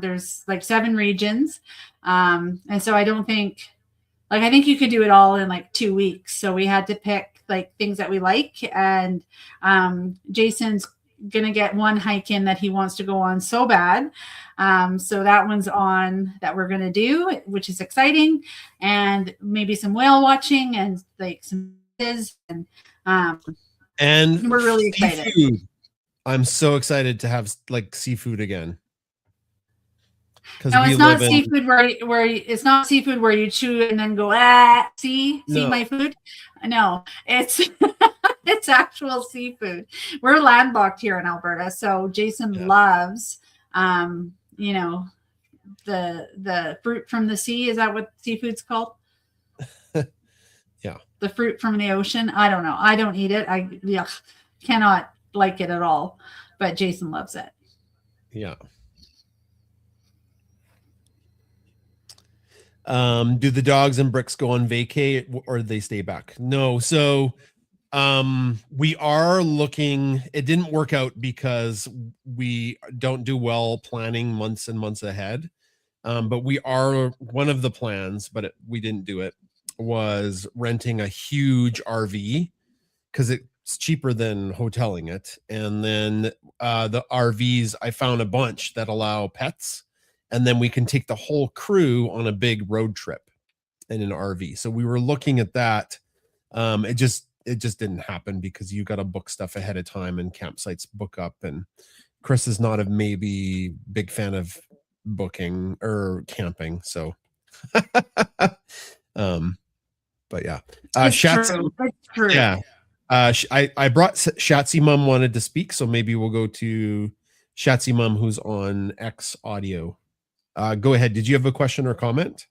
there's like 7 regions. And so I think you could do it all in like 2 weeks. So we had to pick like things that we like. And Jason's going to get one hike in that he wants to go on so bad. So that one's on that we're going to do, which is exciting. And maybe some whale watching and like some and we're really excited. I'm so excited to have like seafood again. No, it's not seafood where it's not seafood where you chew and then go see my food. No, it's it's actual seafood. We're landlocked here in Alberta, so Jason loves the fruit from the sea. Is that what seafood's called? Yeah. The fruit from the ocean. I don't know. I don't eat it. I cannot like it at all, but Jason loves it. Yeah. Do the dogs and Bricks go on vacay or do they stay back? No. So we are looking. It didn't work out because we don't do well planning months and months ahead. But we are, one of the plans, but we didn't do it, was renting a huge RV because it's cheaper than hoteling it. And then the RVs, I found a bunch that allow pets, and then we can take the whole crew on a big road trip in an RV. So we were looking at that. It just didn't happen because you got to book stuff ahead of time and campsites book up. And Chris is not a maybe big fan of booking or camping. So, but yeah, true. Yeah. I brought Shatsy Mum wanted to speak, so maybe we'll go to Shatsy Mum, who's on X audio. Go ahead. Did you have a question or comment?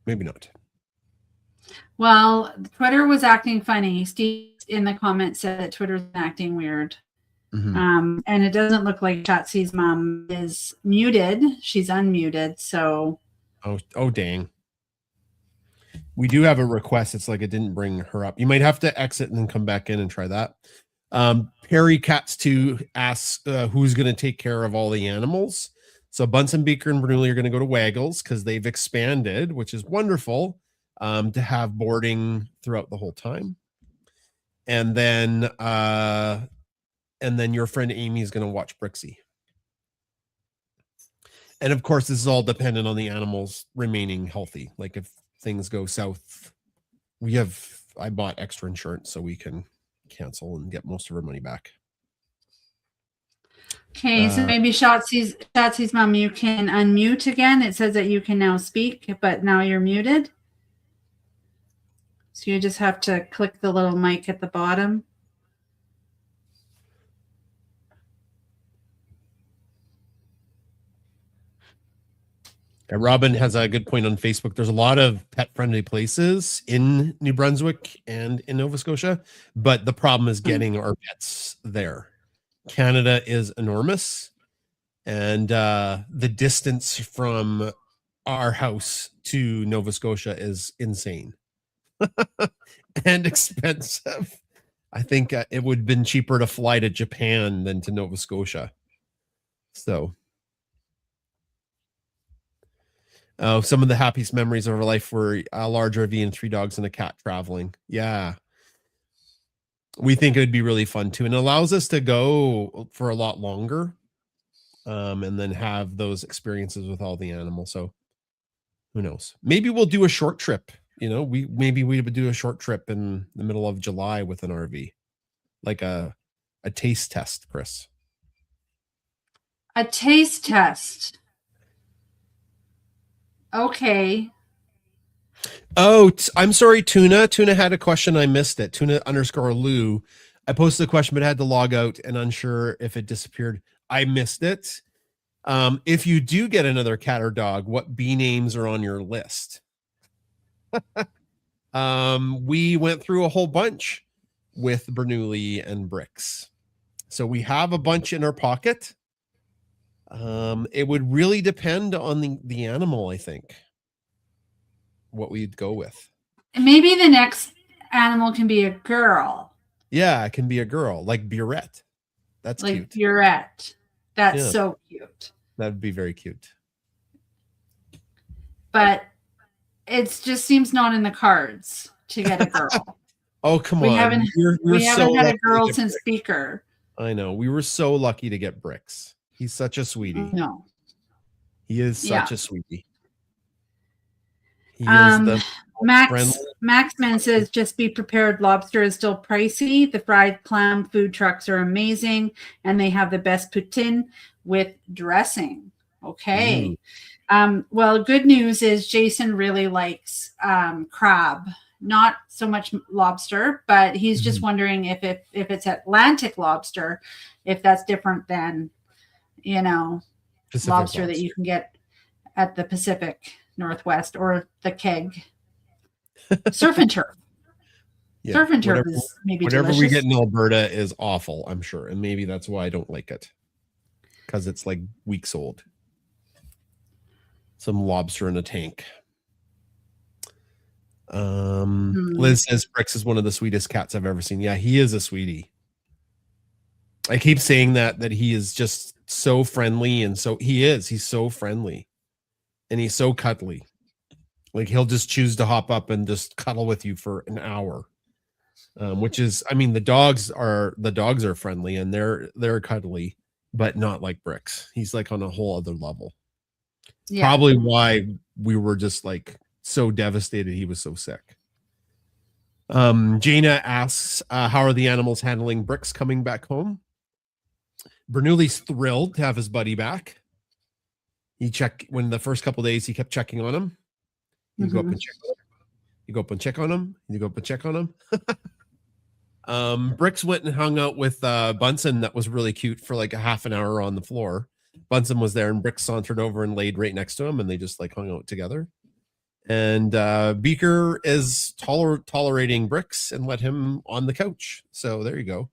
Maybe not. Well, Twitter was acting funny. Steve in the comments said that Twitter's acting weird. Mhm. And it doesn't look like Chatsy's mom is muted. She's unmuted. So, Oh, dang. We do have a request. It's like it didn't bring her up. You might have to exit and then come back in and try that. Perry Cats 2 asks who's going to take care of all the animals. So Bunsen, Beaker, and Bernoulli are going to go to Waggles because they've expanded, which is wonderful, to have boarding throughout the whole time. And then your friend Amy is going to watch Brixie. And of course, this is all dependent on the animals remaining healthy. Like if things go south, I bought extra insurance so we can cancel and get most of our money back. okay, so maybe Shatsy's mom, you can unmute again. It says that you can now speak, but now you're muted. So you just have to click the little mic at the bottom. Robin has a good point on Facebook. There's a lot of pet-friendly places in New Brunswick and in Nova Scotia, but the problem is getting our pets there. Canada is enormous, and the distance from our house to Nova Scotia is insane and expensive. I think it would have been cheaper to fly to Japan than to Nova Scotia. So some of the happiest memories of our life were a large RV and 3 dogs and a cat traveling. Yeah. We think it would be really fun too. And it allows us to go for a lot longer and then have those experiences with all the animals. So who knows? Maybe we'll do a short trip. You know, we would do a short trip in the middle of July with an RV, like a taste test, Chris. A taste test. Okay. Oh, I'm sorry, Tuna. Tuna had a question. I missed it. Tuna_Lou. I posted a question, but had to log out and unsure if it disappeared. I missed it. If you do get another cat or dog, what B names are on your list? We went through a whole bunch with Bernoulli and Brix. So we have a bunch in our pocket. It would really depend on the animal, I think, what we'd go with. Maybe the next animal can be a girl. Yeah, it can be a girl, like Burette. That's like cute. Burette. That's so cute. That'd be very cute. But it just seems not in the cards to get a girl. Oh, come on. We haven't had a girl since Brix. Beaker. I know. We were so lucky to get Brix. He's such a sweetie. No. He is such a sweetie. He is the Maxman says, just be prepared. Lobster is still pricey. The fried clam food trucks are amazing, and they have the best poutine with dressing. Okay. Well, good news is Jason really likes crab. Not so much lobster, but he's just wondering if it's Atlantic lobster, if that's different than, Pacific lobster that you can get at the Pacific Northwest or the keg. Surf and turf. Yeah, surf and turf is maybe whatever delicious. we get in Alberta is awful, I'm sure, and maybe that's why I don't like it, because it's like weeks old. Some lobster in a tank. Liz says Brix is one of the sweetest cats I've ever seen. Yeah, he is a sweetie. I keep saying that he is just so friendly, and he's so friendly, and he's so cuddly. Like he'll just choose to hop up and just cuddle with you for an hour, which is, I mean, the dogs are friendly and they're cuddly, but not like Brix. He's like on a whole other level. Yeah. Probably why we were just like so devastated he was so sick. Jaina asks, how are the animals handling Brix coming back home? Bernoulli's thrilled to have his buddy back. When the first couple of days he kept checking on him. You go up and check on him. You go up and check on him. You go up and check on him. Brix went and hung out with Bunsen. That was really cute for like a half an hour on the floor. Bunsen was there and Brix sauntered over and laid right next to him, and they just like hung out together. And Beaker is tolerating Bricks and let him on the couch. So there you go.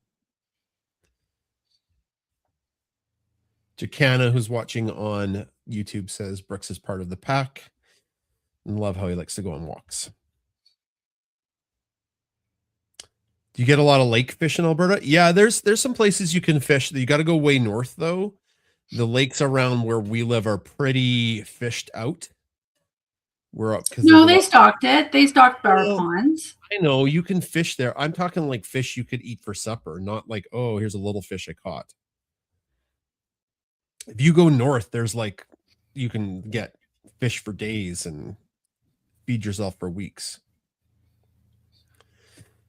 Jacana, who's watching on YouTube, says Brooks is part of the pack and love how he likes to go on walks. Do you get a lot of lake fish in Alberta? Yeah, there's some places you can fish. You got to go way north though. The lakes around where we live are pretty fished out. We're up because no, they stocked it. They stocked Bower Ponds. I know you can fish there. I'm talking like fish you could eat for supper, not like, oh, here's a little fish I caught. If you go north, there's like you can get fish for days and feed yourself for weeks.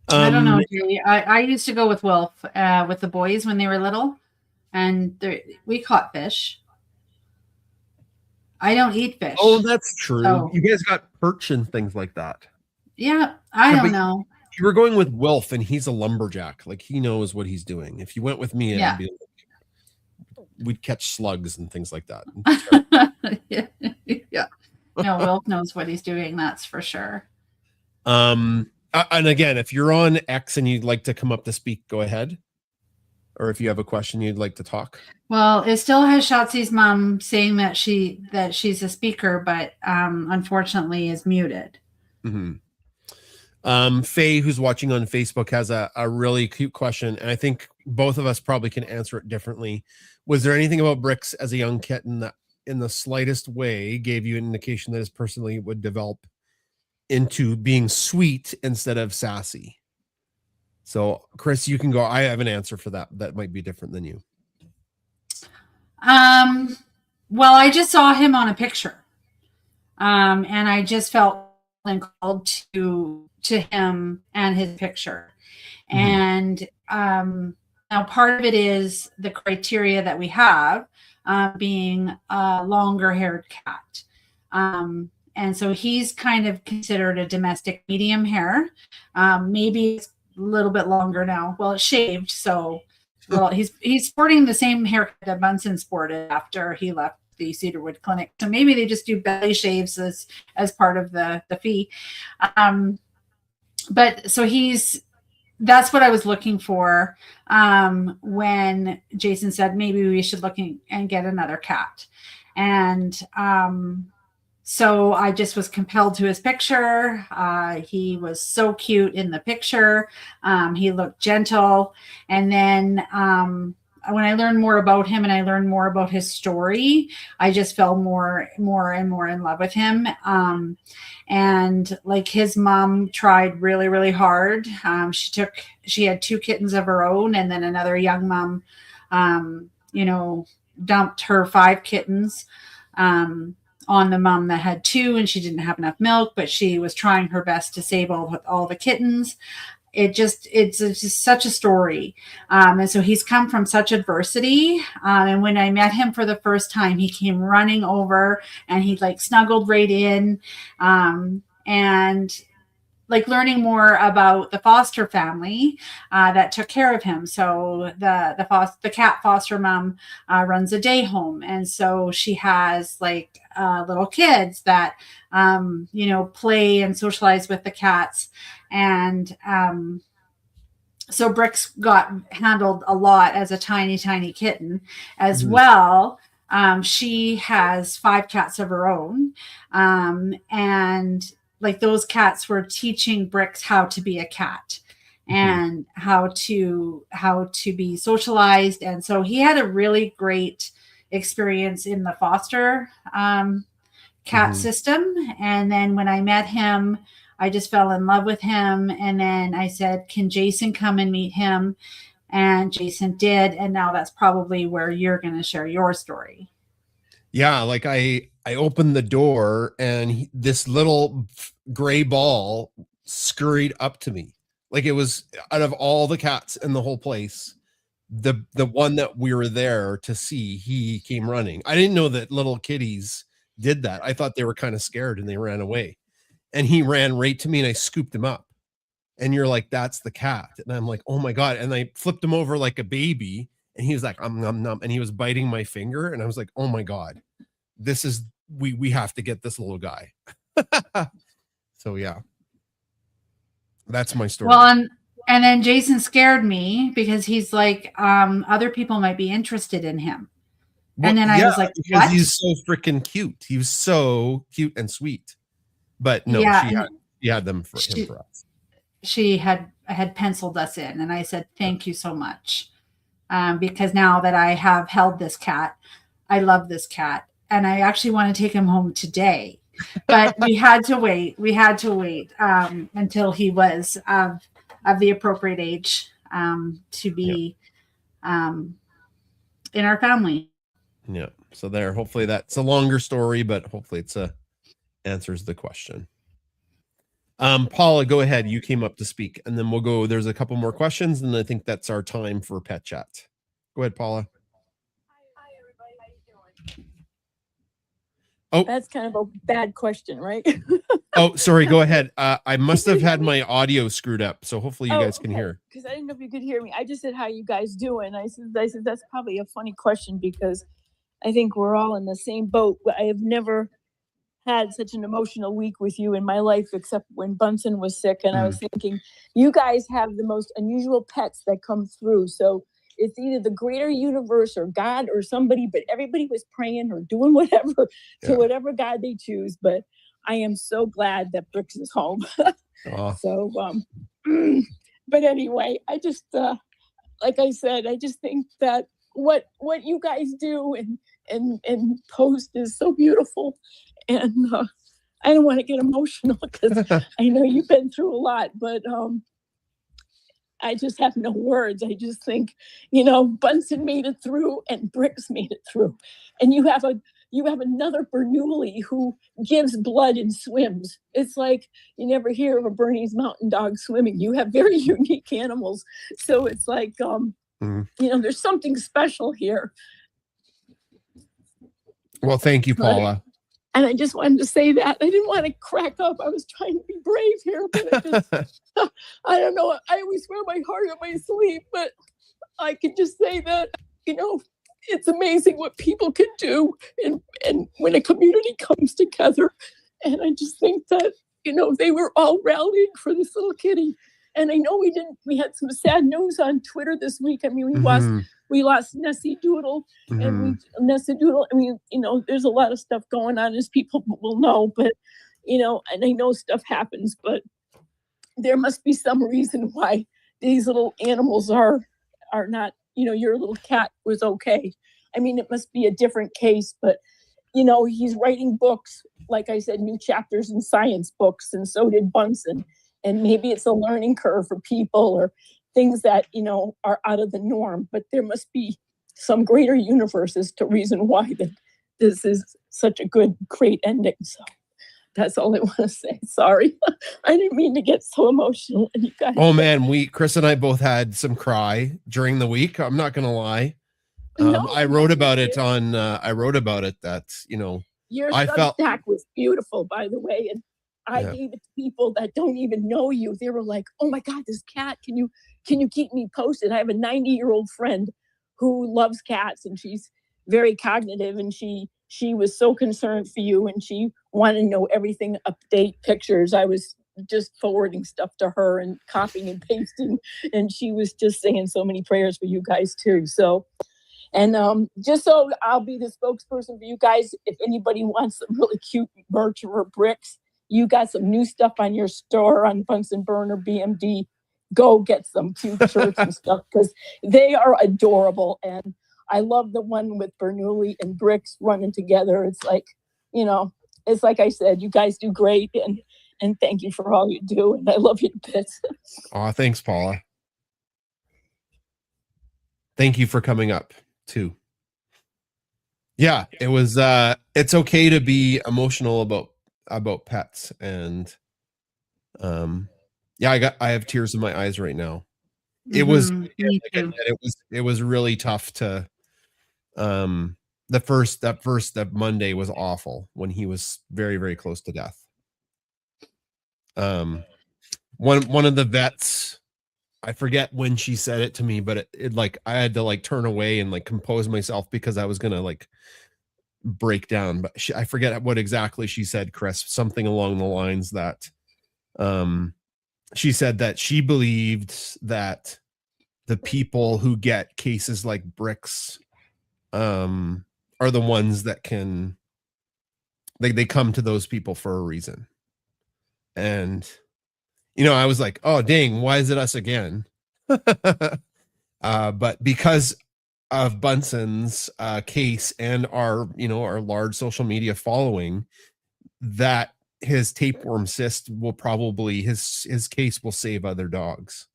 I don't know, Jay. I used to go with Wilf with the boys when they were little, and we caught fish. I don't eat fish. Oh, that's true. So, you guys got perch and things like that. Yeah, I don't know. You were going with Wilf, and he's a lumberjack. Like he knows what he's doing. If you went with me, it'd be like, we'd catch slugs and things like that. Yeah. No, Wilf knows what he's doing. That's for sure. And again, if you're on X and you'd like to come up to speak, go ahead. Or if you have a question you'd like to talk. Well, it still has Shotzi's mom saying that she's a speaker, but unfortunately is muted. Mm-hmm. Faye, who's watching on Facebook, has a really cute question, and I think both of us probably can answer it differently. Was there anything about Bricks as a young kitten that in the slightest way gave you an indication that his personality would develop into being sweet instead of sassy? So Chris, you can go. I have an answer for that. That might be different than you. Well, I just saw him on a picture. And I just felt called to him and his picture. Mm-hmm. And now part of it is the criteria that we have, being a longer haired cat. And so he's kind of considered a domestic medium hair. Maybe it's a little bit longer now. Well, it's shaved. So, well, he's sporting the same haircut that Bunsen sported after he left the Cedarwood Clinic. So maybe they just do belly shaves as part of the fee. But so that's what I was looking for when Jason said maybe we should look and get another cat. And so I just was compelled to his picture. He was so cute in the picture. He looked gentle. And then when I learned more about him and I learned more about his story, I just fell more and more in love with him. And like his mom tried really, really hard. She had 2 kittens of her own, and then another young mom, dumped her 5 kittens on the mom that had 2, and she didn't have enough milk, but she was trying her best to save all the kittens. It's just such a story. And so he's come from such adversity. And when I met him for the first time, he came running over and he like snuggled right in. And like learning more about the foster family that took care of him. So the cat foster mom runs a day home. And so she has like little kids that, play and socialize with the cats. And so Bricks got handled a lot as a tiny, tiny kitten as well. She has 5 cats of her own. And like those cats were teaching Bricks how to be a cat and how to be socialized. And so he had a really great experience in the foster cat system. And then when I met him, I just fell in love with him. And then I said, can Jason come and meet him? And Jason did. And now that's probably where you're going to share your story. Yeah, like I opened the door and this little gray ball scurried up to me. Like it was out of all the cats in the whole place, the one that we were there to see, he came running. I didn't know that little kitties did that. I thought they were kind of scared and they ran away. And he ran right to me and I scooped him up. And you're like, that's the cat. And I'm like, oh my God. And I flipped him over like a baby. And he was like, nom. And he was biting my finger. And I was like, oh my God, this is, we have to get this little guy. So yeah, that's my story. Well, and then Jason scared me because he's like, other people might be interested in him. And then I was like, because what? he's so freaking cute. He was so cute and sweet. But no, Yeah, she had them for him for us. She had penciled us in, and I said, thank you so much. Because now that I have held this cat, I love this cat, and I actually want to take him home today. But we had to wait. We had to wait until he was of the appropriate age to be in our family. Yeah. So there, hopefully that's a longer story, but hopefully it's answers the question. Paula, go ahead. You came up to speak, and then we'll go. There's a couple more questions, and I think that's our time for pet chat. Go ahead, Paula. Hi everybody. How you doing? Oh, that's kind of a bad question, right? Oh, sorry. Go ahead. I must have had my audio screwed up, so hopefully you guys can hear. Because I didn't know if you could hear me. I just said, "How you guys doing?" I said that's probably a funny question because I think we're all in the same boat. I have never had such an emotional week with you in my life, except when Bunsen was sick. And I was thinking, you guys have the most unusual pets that come through. So it's either the greater universe or God or somebody, but everybody was praying or doing whatever to whatever God they choose. But I am so glad that Bricks is home. So, but anyway, I just, like I said, I just think that what you guys do and post is so beautiful. And I don't want to get emotional because I know you've been through a lot, but I just have no words. I just think, Bunsen made it through and Bricks made it through. And you have another Bernoulli who gives blood and swims. It's like you never hear of a Bernese Mountain Dog swimming. You have very unique animals. So it's like, there's something special here. Well, thank you, Paula. And I just wanted to say that. I didn't want to crack up. I was trying to be brave here, but I don't know. I always wear my heart on my sleeve, but I can just say that, it's amazing what people can do and when a community comes together. And I just think that, they were all rallying for this little kitty. And I know we had some sad news on Twitter this week. I mean, we lost Nessie Doodle and there's a lot of stuff going on, as people will know, but, and I know stuff happens, but there must be some reason why these little animals are not, your little cat was okay. I mean, it must be a different case, but, he's writing books, like I said, new chapters in science books, and so did Bunsen. And maybe it's a learning curve for people or things that, are out of the norm, but there must be some greater universe as to reason why that this is such a great ending. So that's all I want to say. Sorry. I didn't mean to get so emotional. And you guys. Oh man, Chris and I both had some cry during the week. I'm not going to lie. I wrote about it that, your I felt stack was beautiful, by the way. And I gave it to people that don't even know you. They were like, "Oh my God, this cat, can you keep me posted?" I have a 90-year-old friend who loves cats and she's very cognitive, and she was so concerned for you and she wanted to know everything, update pictures. I was just forwarding stuff to her and copying and pasting, and she was just saying so many prayers for you guys too. So, and just so I'll be the spokesperson for you guys, if anybody wants some really cute merch or Bricks, you got some new stuff on your store on Bunsen Burner BMD. Go get some cute shirts and stuff because they are adorable. And I love the one with Bernoulli and Bricks running together. It's like, it's like I said, you guys do great. And thank you for all you do. And I love you to bits. Oh, thanks, Paula. Thank you for coming up too. Yeah, it was, it's okay to be emotional about pets, and I have tears in my eyes right now. It was it was really tough to that Monday was awful when he was very, very close to death. One of the vets, I forget when she said it to me, but it like I had to like turn away and like compose myself because I was gonna like breakdown, but I forget what exactly she said, Chris, something along the lines that she said that she believed that the people who get cases like Bricks are the ones that can, they come to those people for a reason. And, you know, I was like, oh, dang, why is it us again? But because of Bunson's case and our, you know, our large social media following, that his tapeworm cyst will probably, his case will save other dogs.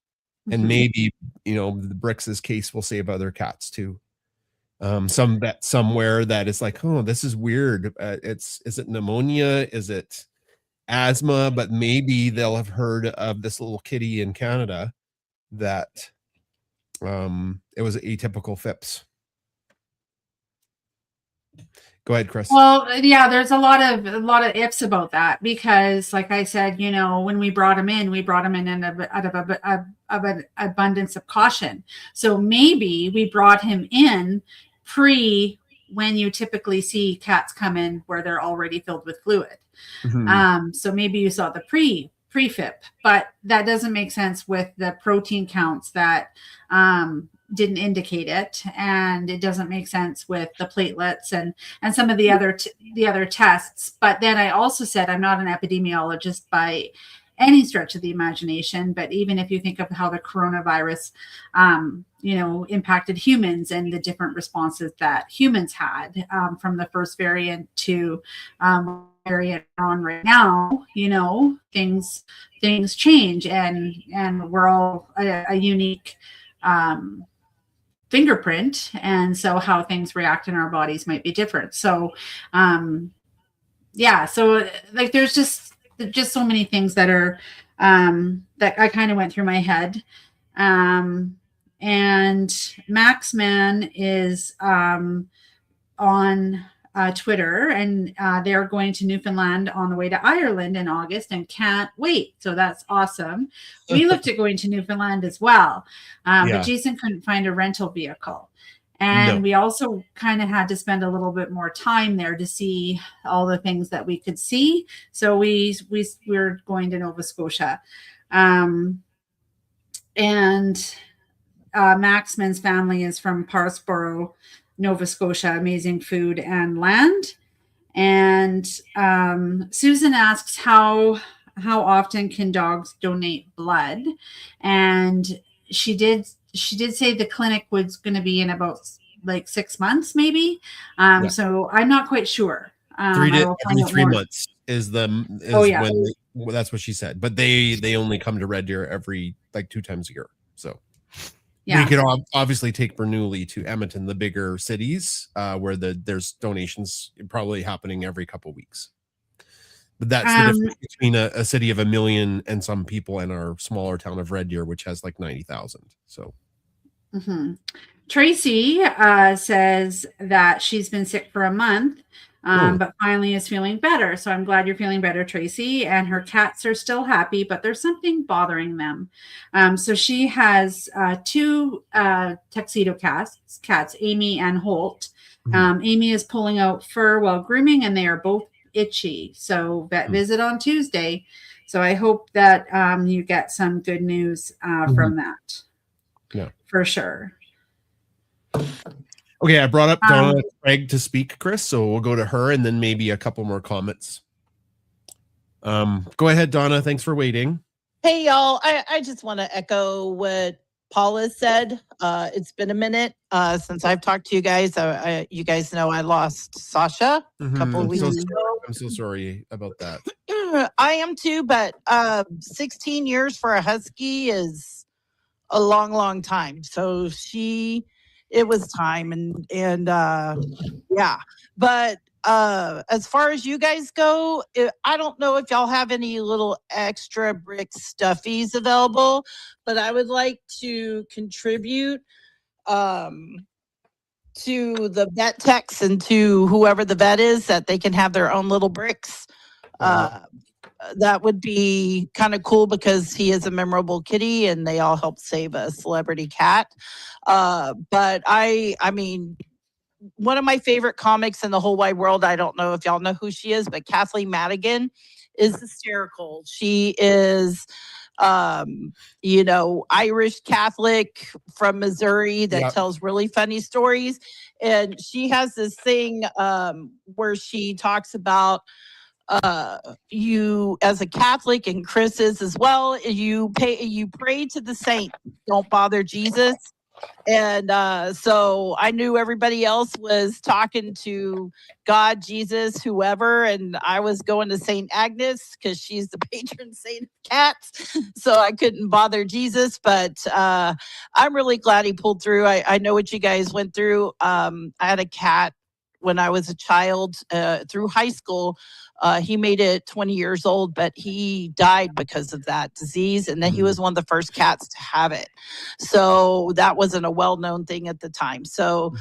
And maybe, you know, the Brix's case will save other cats too. Some bet somewhere that is like, oh, this is weird. Is it pneumonia? Is it asthma? But maybe they'll have heard of this little kitty in Canada that it was atypical FIPS. Go ahead, Chris. Well, yeah, there's a lot of ifs about that, because like I said, you know, when we brought him in out of an abundance of caution. So maybe we brought him in pre when you typically see cats come in where they're already filled with fluid. So maybe you saw the pre-FIP, but that doesn't make sense with the protein counts that didn't indicate it, and it doesn't make sense with the platelets and some of the other tests. But then I also said I'm not an epidemiologist by any stretch of the imagination, but even if you think of how the coronavirus you know, impacted humans and the different responses that humans had from the first variant to variant on right now, you know, things change, and we're all a unique fingerprint, and so how things react in our bodies might be different. So yeah, so like there's just so many things that are that I kind of went through my head. And Maxman is on Twitter, and they're going to Newfoundland on the way to Ireland in August and can't wait. So that's awesome. We looked at going to Newfoundland as well, but Jason couldn't find a rental vehicle. And we also kind of had to spend a little bit more time there to see all the things that we could see. So we're going to Nova Scotia. And Maxman's family is from Parksboro, Nova Scotia. Amazing food and land. And Susan asks how often can dogs donate blood? And she did say the clinic was going to be in about like 6 months, maybe. So I'm not quite sure. Every 3 months when that's what she said. But they only come to Red Deer every like 2 times a year. So we could obviously take Bernoulli to Edmonton, the bigger cities, where there's donations probably happening every couple weeks. But that's the difference between a city of 1 million and some people and our smaller town of Red Deer, which has like 90,000. So Tracy says that she's been sick for a month, but finally is feeling better. So I'm glad you're feeling better, Tracy. And her cats are still happy, but there's something bothering them. So she has 2 tuxedo cats, Amy and Holt. Amy is pulling out fur while grooming, and they are both itchy. So vet visit on Tuesday. So I hope that you get some good news from that. Yeah, for sure. Okay, I brought up Donna Craig to speak, Chris, so we'll go to her and then maybe a couple more comments. Go ahead, Donna. Thanks for waiting. Hey, y'all. I just want to echo what Paula said. It's been a minute since I've talked to you guys. You guys know I lost Sasha a couple of weeks ago. I'm so sorry about that. I am too, but 16 years for a husky is a long, long time. So it was time, and yeah. But as far as you guys go, I don't know if y'all have any little extra brick stuffies available, but I would like to contribute to the vet techs and to whoever the vet is, that they can have their own little bricks. That would be kind of cool, because he is a memorable kitty and they all helped save a celebrity cat. But I mean, one of my favorite comics in the whole wide world. I don't know if y'all know who she is, but Kathleen Madigan is hysterical. She is, Irish Catholic from Missouri that Yep. tells really funny stories. And she has this thing where she talks about you as a Catholic, and Chris is as well, you pray to the saint, don't bother Jesus. And so I knew everybody else was talking to God, Jesus, whoever, and I was going to Saint Agnes because she's the patron saint of cats. So I couldn't bother Jesus, but I'm really glad he pulled through. I know what you guys went through. I had a cat when I was a child through high school. He made it 20 years old, but he died because of that disease. And then he was one of the first cats to have it. So that wasn't a well-known thing at the time. So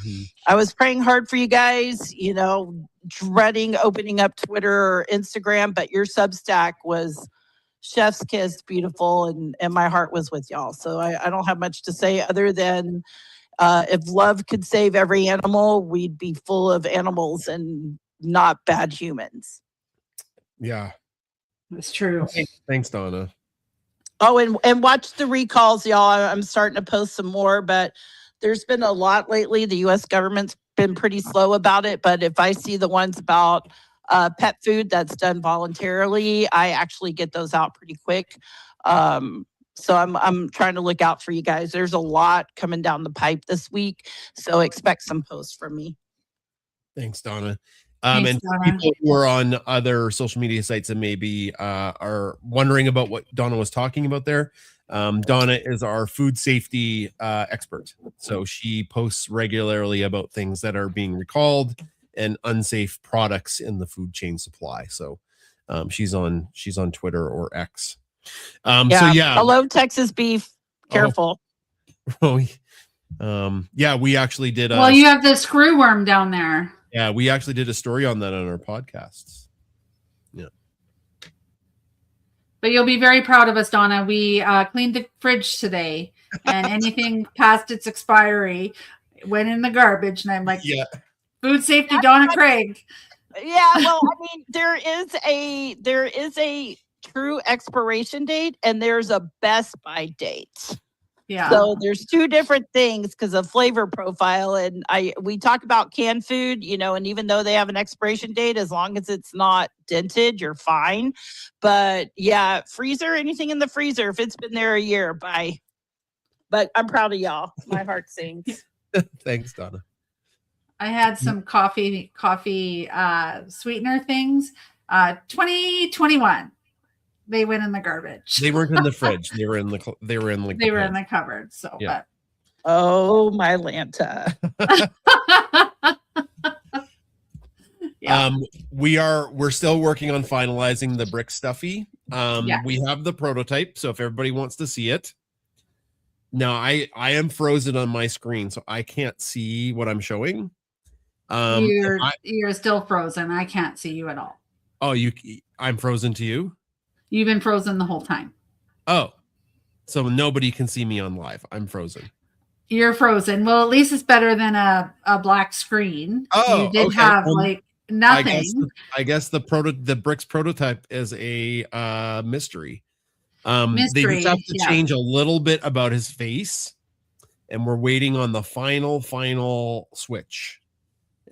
I was praying hard for you guys, dreading opening up Twitter or Instagram, but your Substack was chef's kiss, beautiful. And my heart was with y'all. So I don't have much to say other than if love could save every animal, we'd be full of animals and not bad humans. Yeah. That's true. Thanks, Donna. Oh, and watch the recalls, y'all. I'm starting to post some more, but there's been a lot lately. The U.S. government's been pretty slow about it, but if I see the ones about pet food that's done voluntarily, I actually get those out pretty quick. So I'm trying to look out for you guys. There's a lot coming down the pipe this week, so expect some posts from me. Thanks, Donna. Thanks, And Donna. people who are on other social media sites and maybe are wondering about what Donna was talking about there. Donna is our food safety expert. So she posts regularly about things that are being recalled and unsafe products in the food chain supply. So she's on Twitter or X. So yeah. Hello, Texas beef. Careful. Yeah, we actually did. Well, you have the screw worm down there. Yeah, we actually did a story on that on our podcasts. Yeah. But you'll be very proud of us, Donna. We cleaned the fridge today, and anything past its expiry went in the garbage. And I'm like, Yeah. Food safety, Donna Craig. Yeah, well, I mean, there is a true expiration date and there's a best by date. Yeah. So there's two different things because of flavor profile. And we talk about canned food, and even though they have an expiration date, as long as it's not dented, you're fine. But yeah, freezer, anything in the freezer, if it's been there a year, bye. But I'm proud of y'all. My heart sings. Thanks, Donna. I had some coffee sweetener things. 2021. They went in the garbage. They weren't in the fridge. They were in the cupboard. So, yeah. Oh, my Lanta. Yeah. We're still working on finalizing the brick stuffy. Yes. We have the prototype, so if everybody wants to see it. Now I am frozen on my screen, so I can't see what I'm showing. You're still frozen. I can't see you at all. Oh, I'm frozen to you? You've been frozen the whole time. Oh, so nobody can see me on live. I'm frozen. You're frozen. Well, at least it's better than a black screen. Oh, you did okay. have like nothing. I guess the bricks prototype is a mystery. They just have to change a little bit about his face, and we're waiting on the final switch.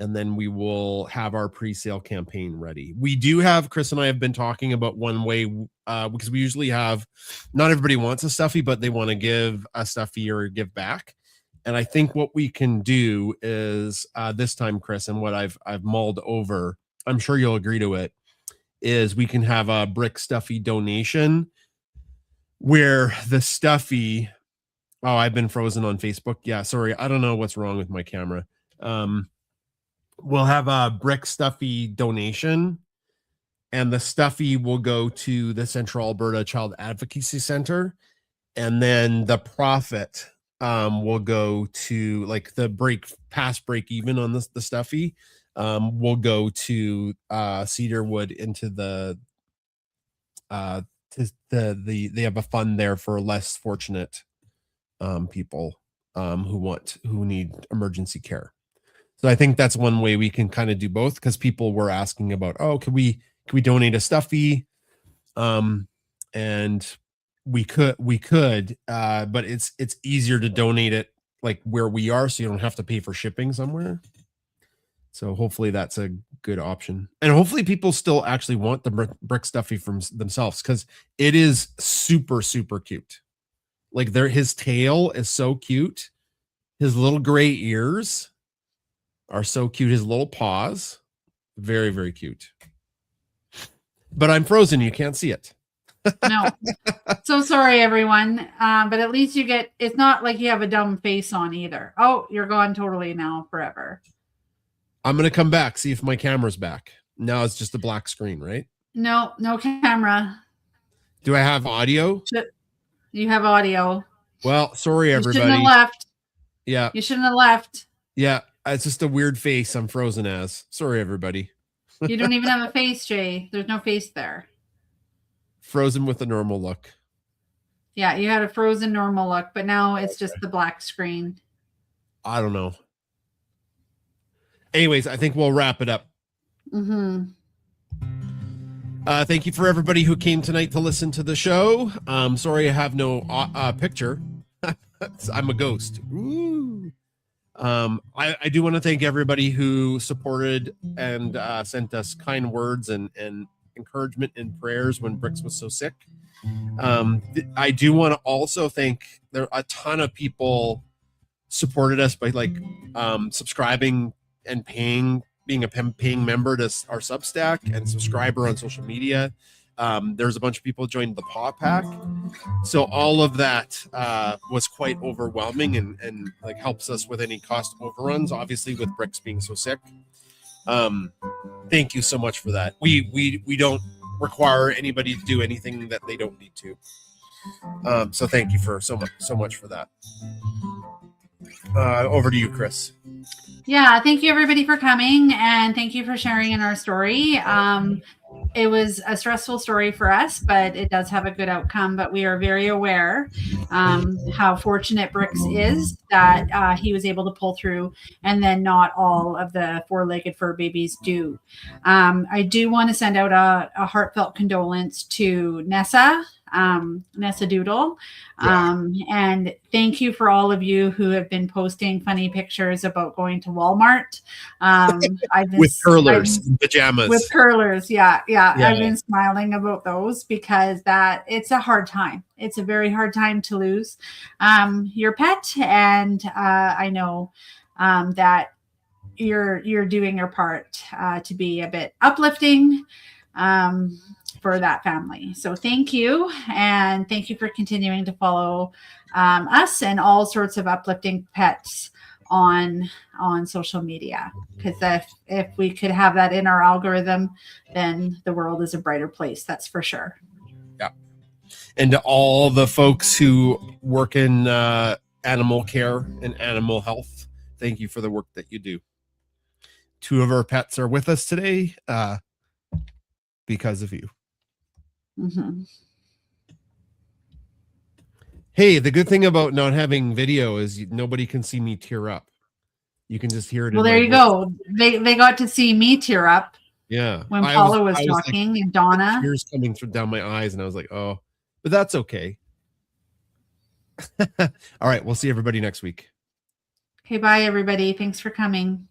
And then we will have our pre-sale campaign ready. We do have, Chris and I have been talking about one way, because we usually have, not everybody wants a stuffy, but they want to give a stuffy or give back. And I think what we can do is this time, Chris, and what I've mulled over, I'm sure you'll agree to it, is we can have a brick stuffy donation where the stuffy, I've been frozen on Facebook. Yeah, sorry. I don't know what's wrong with my camera. We'll have a brick stuffy donation, and the stuffy will go to the Central Alberta Child Advocacy Center, and then the profit will go to, like, the past break even on the stuffy will go to Cedarwood into they have a fund there for less fortunate people who need emergency care. So I think that's one way we can kind of do both, because people were asking about, oh, can we donate a stuffy? And we could, but it's easier to donate it like where we are, so you don't have to pay for shipping somewhere. So hopefully that's a good option, and hopefully people still actually want the brick stuffy from themselves, because it is super cute. Like his tail is so cute, his little gray ears are so cute, his little paws, very cute. But I'm frozen, you can't see it. No. So sorry, everyone. But at least you get, it's not like you have a dumb face on either. Oh, you're gone totally now forever. I'm going to come back, see if my camera's back. Now it's just a black screen, right? No camera. Do I have audio? You have audio. Well, sorry, everybody. You shouldn't have left. Yeah. You shouldn't have left. Yeah. It's just a weird face I'm frozen as. Sorry, everybody. You don't even have a face, Jay. There's no face there. Frozen with a normal look. Yeah, you had a frozen normal look, but now it's just the black screen. I don't know. Anyways, I think we'll wrap it up. Mm-hmm. Thank you for everybody who came tonight to listen to the show. Sorry I have no picture. I'm a ghost. Ooh. I do want to thank everybody who supported and sent us kind words and encouragement and prayers when Bricks was so sick. I do want to also thank, there a ton of people supported us by subscribing and being a paying member to our Substack and subscriber on social media. There's a bunch of people joined the Paw Pack. So all of that was quite overwhelming and like helps us with any cost overruns, obviously with Bricks being so sick. Thank you so much for that. We don't require anybody to do anything that they don't need to. So thank you for so much for that. Over to you, Chris. Yeah, thank you everybody for coming, and thank you for sharing in our story. It was a stressful story for us, but it does have a good outcome. But we are very aware how fortunate Bricks is that he was able to pull through, and then not all of the four-legged fur babies do. I do want to send out a heartfelt condolence to Nessa Doodle. And thank you for all of you who have been posting funny pictures about going to Walmart. With curlers, pajamas. With curlers, yeah. I've been smiling about those because it's a hard time. It's a very hard time to lose your pet, and I know that you're doing your part to be a bit uplifting for that family. So thank you. And thank you for continuing to follow us and all sorts of uplifting pets on social media. Because if we could have that in our algorithm, then the world is a brighter place. That's for sure. Yeah. And to all the folks who work in animal care and animal health, thank you for the work that you do. 2 of our pets are with us today because of you. Mm-hmm. Hey, the good thing about not having video is nobody can see me tear up. You can just hear it. Well, there you go. They got to see me tear up. Yeah. When Paula was talking, like, and Donna. Tears coming down my eyes, and I was like, oh, but that's okay. All right. We'll see everybody next week. Okay. Bye, everybody. Thanks for coming.